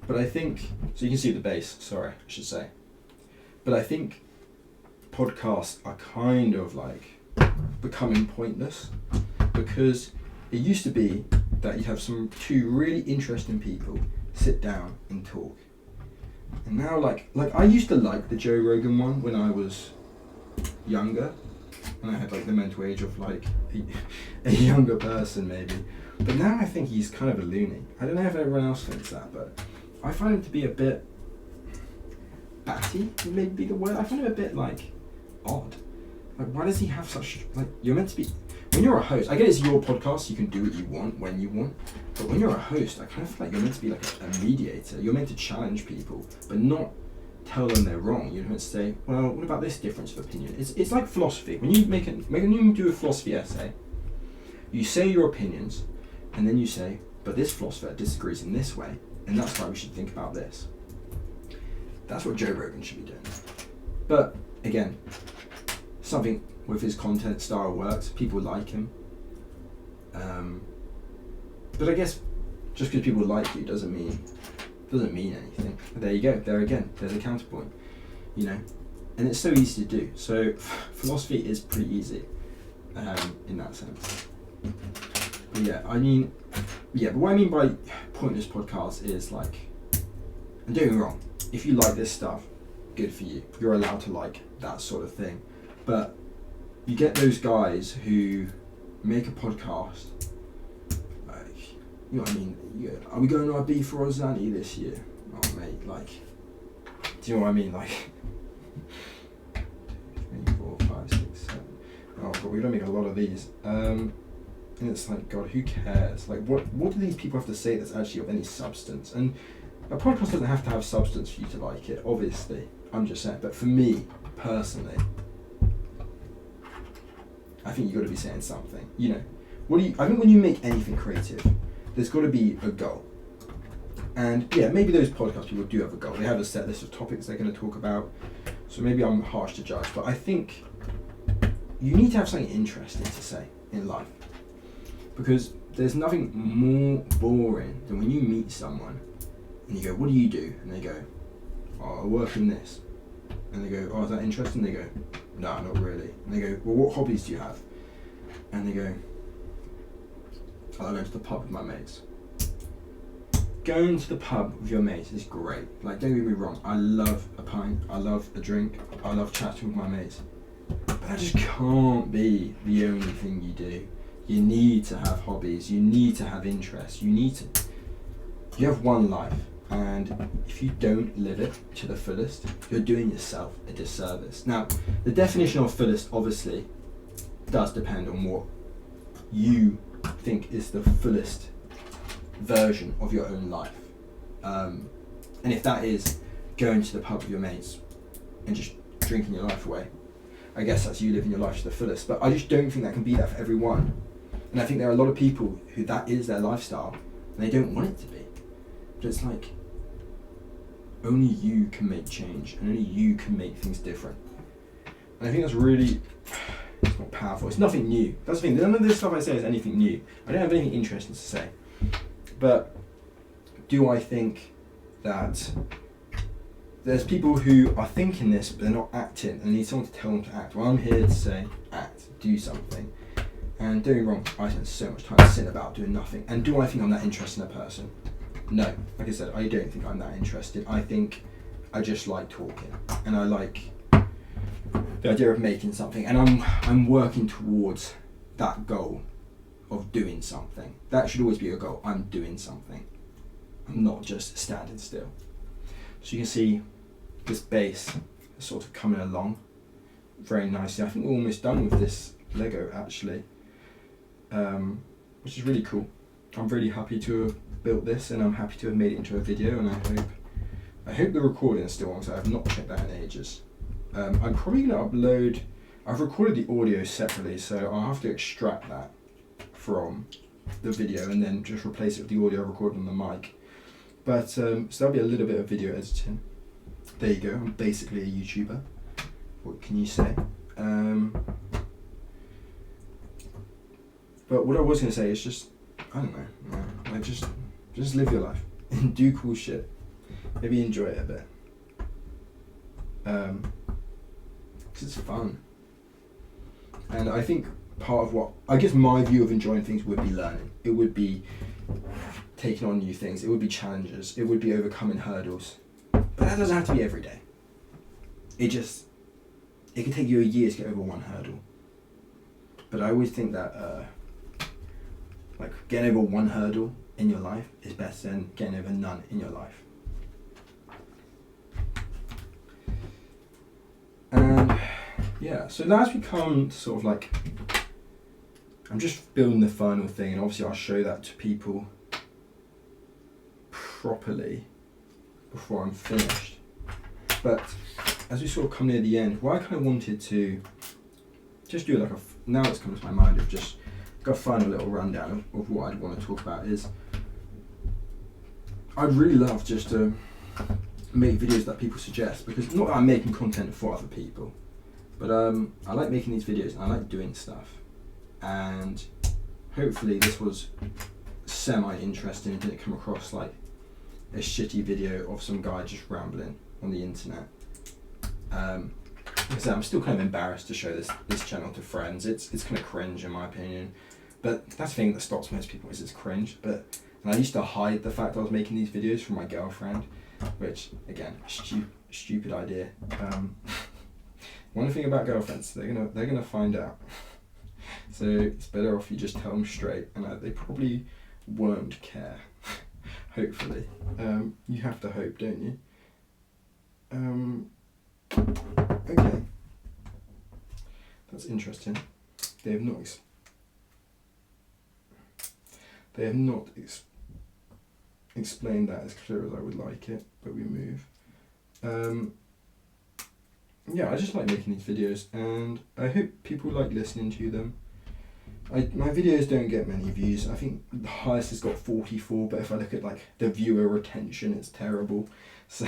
But I think, so you can see the bass, sorry, I should say. But I think podcasts are kind of like becoming pointless, because it used to be that you'd have two really interesting people sit down and talk. And now, like I used to like the Joe Rogan one when I was younger, and I had like the mental age of like a younger person maybe. But now I think he's kind of a loony. I don't know if everyone else thinks that, but I find him to be a bit batty, maybe be the word. I find him a bit like odd. Like, why does he have such, like, you're meant to be, when you're a host, I get it's your podcast, you can do what you want when you want, but when you're a host, I kind of feel like you're meant to be like a mediator. You're meant to challenge people, but not tell them they're wrong. You're meant to say, well, what about this difference of opinion? It's like philosophy. When you do a philosophy essay, you say your opinions, and then you say, but this philosopher disagrees in this way, and that's why we should think about this. That's what Joe Rogan should be doing. But again, something with his content style works. People like him. But I guess just because people like you doesn't mean anything. There you go. There again. There's a counterpoint. You know, and it's so easy to do. So philosophy is pretty easy in that sense. But yeah, I mean, yeah. But what I mean by pointless podcasts is like, and don't get me wrong, if you like this stuff, good for you. You're allowed to like that sort of thing. But you get those guys who make a podcast, like, you know what I mean? Are we going to Ibiza or Zani this year? Oh mate, like, do you know what I mean? Like, 3, 4, 5, 6, 7. Oh god, we don't make a lot of these. And it's like, God, who cares? Like, what do these people have to say that's actually of any substance? And a podcast doesn't have to have substance for you to like it, obviously. I'm just saying. But for me, personally, I think you've got to be saying something. You know, I think when you make anything creative, there's got to be a goal. And yeah, maybe those podcast people do have a goal. They have a set list of topics they're going to talk about. So maybe I'm harsh to judge, but I think you need to have something interesting to say in life. Because there's nothing more boring than when you meet someone and you go, what do you do? And they go, oh, I work in this. And they go, oh, is that interesting? They go, no, not really. And they go, well, what hobbies do you have? And they go, oh, I go to the pub with my mates. Going to the pub with your mates is great. Like, don't get me wrong, I love a pint, I love a drink, I love chatting with my mates. But that just can't be the only thing you do. You need to have hobbies, you need to have interests, you have one life. And if you don't live it to the fullest, you're doing yourself a disservice. Now, the definition of fullest obviously does depend on what you think is the fullest version of your own life. And if that is going to the pub with your mates and just drinking your life away, I guess that's you living your life to the fullest. But I just don't think that can be that for everyone. And I think there are a lot of people who that is their lifestyle and they don't want it to be. But it's like, only you can make change and only you can make things different. And I think that's really, it's not powerful, it's nothing new. That's the thing, none of this stuff I say is anything new. I don't have anything interesting to say. But do I think that there's people who are thinking this but they're not acting and they need someone to tell them to act? Well, I'm here to say, act, do something. And don't get me wrong, I spend so much time sitting about doing nothing. And do I think I'm that interesting a person? no, like I said, I don't think I'm that interested. I think I just like talking, and I like the idea of making something, and I'm working towards that goal of doing something. That should always be a goal. I'm doing something. I'm not just standing still. So you can see this base is sort of coming along very nicely. I think we're almost done with this Lego actually, which is really cool. I'm really happy to have built this, and I'm happy to have made it into a video, and I hope the recording is still on, because I have not checked that in ages. I'm probably going to upload, I've recorded the audio separately, so I'll have to extract that from the video and then just replace it with the audio I recorded on the mic. But so that'll be a little bit of video editing. There you go, I'm basically a YouTuber. What can you say? But what I was going to say is just, I don't know, like just live your life and do cool shit. Maybe enjoy it a bit. Because it's fun. And I think part of what, I guess my view of enjoying things would be learning. It would be taking on new things. It would be challenges. It would be overcoming hurdles. But that doesn't have to be every day. It can take you a year to get over one hurdle. But I always think that like getting over one hurdle in your life is better than getting over none in your life. And yeah, so now as we come to sort of like, I'm just building the final thing, and obviously I'll show that to people properly before I'm finished. But as we sort of come near the end, what I kind of wanted to just do, like now it's come to my mind of just got a final little rundown of what I'd want to talk about is, I'd really love just to make videos that people suggest, because not that I'm making content for other people, but I like making these videos and I like doing stuff, and hopefully this was semi-interesting and didn't come across like a shitty video of some guy just rambling on the internet. Like I said, I'm still kind of embarrassed to show this channel to friends. It's kind of cringe in my opinion, but that's the thing that stops most people, is it's cringe. And I used to hide the fact I was making these videos from my girlfriend, which again, stupid idea. One thing about girlfriends, they're gonna find out. So it's better off you just tell them straight, and they probably won't care. Hopefully, you have to hope, don't you? Okay, that's interesting. They have not explained that as clear as I would like it, but we move. Yeah, I just like making these videos, and I hope people like listening to them. My videos don't get many views. I think the highest has got 44, but if I look at like the viewer retention, it's terrible. So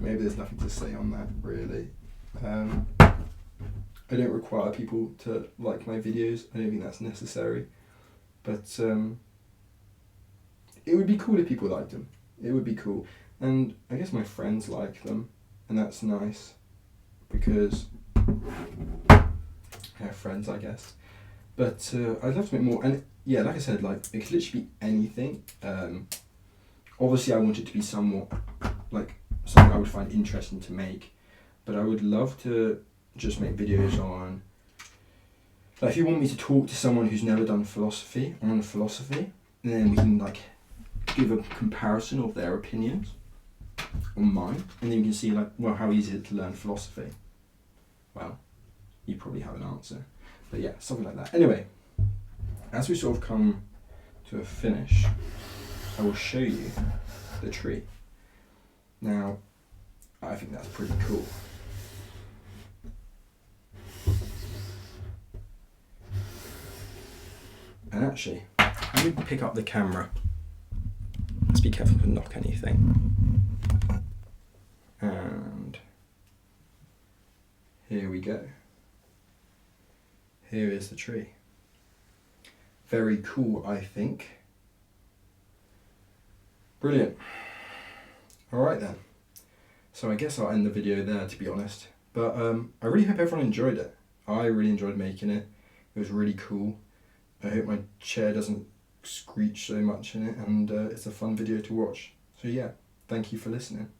maybe there's nothing to say on that really. I don't require people to like my videos. I don't think that's necessary, but it would be cool if people liked them. It would be cool, and I guess my friends like them, and that's nice because I have friends, I guess. But I'd love to make more, and yeah, like I said, like it could literally be anything. Obviously I want it to be somewhat like something I would find interesting to make, but I would love to just make videos on, like if you want me to talk to someone who's never done philosophy, and then we can like give a comparison of their opinions on mine, and then you can see like, well, how easy is it to learn philosophy? Well, you probably have an answer, but yeah, something like that. Anyway, as we sort of come to a finish, I will show you the tree. Now, I think that's pretty cool. And actually, let me pick up the camera. Let's be careful to knock anything. And here we go. Here is the tree. Very cool, I think. Brilliant. Alright then. So I guess I'll end the video there, to be honest. But I really hope everyone enjoyed it. I really enjoyed making it. It was really cool. I hope my chair doesn't screech so much in it, and it's a fun video to watch. So yeah, thank you for listening.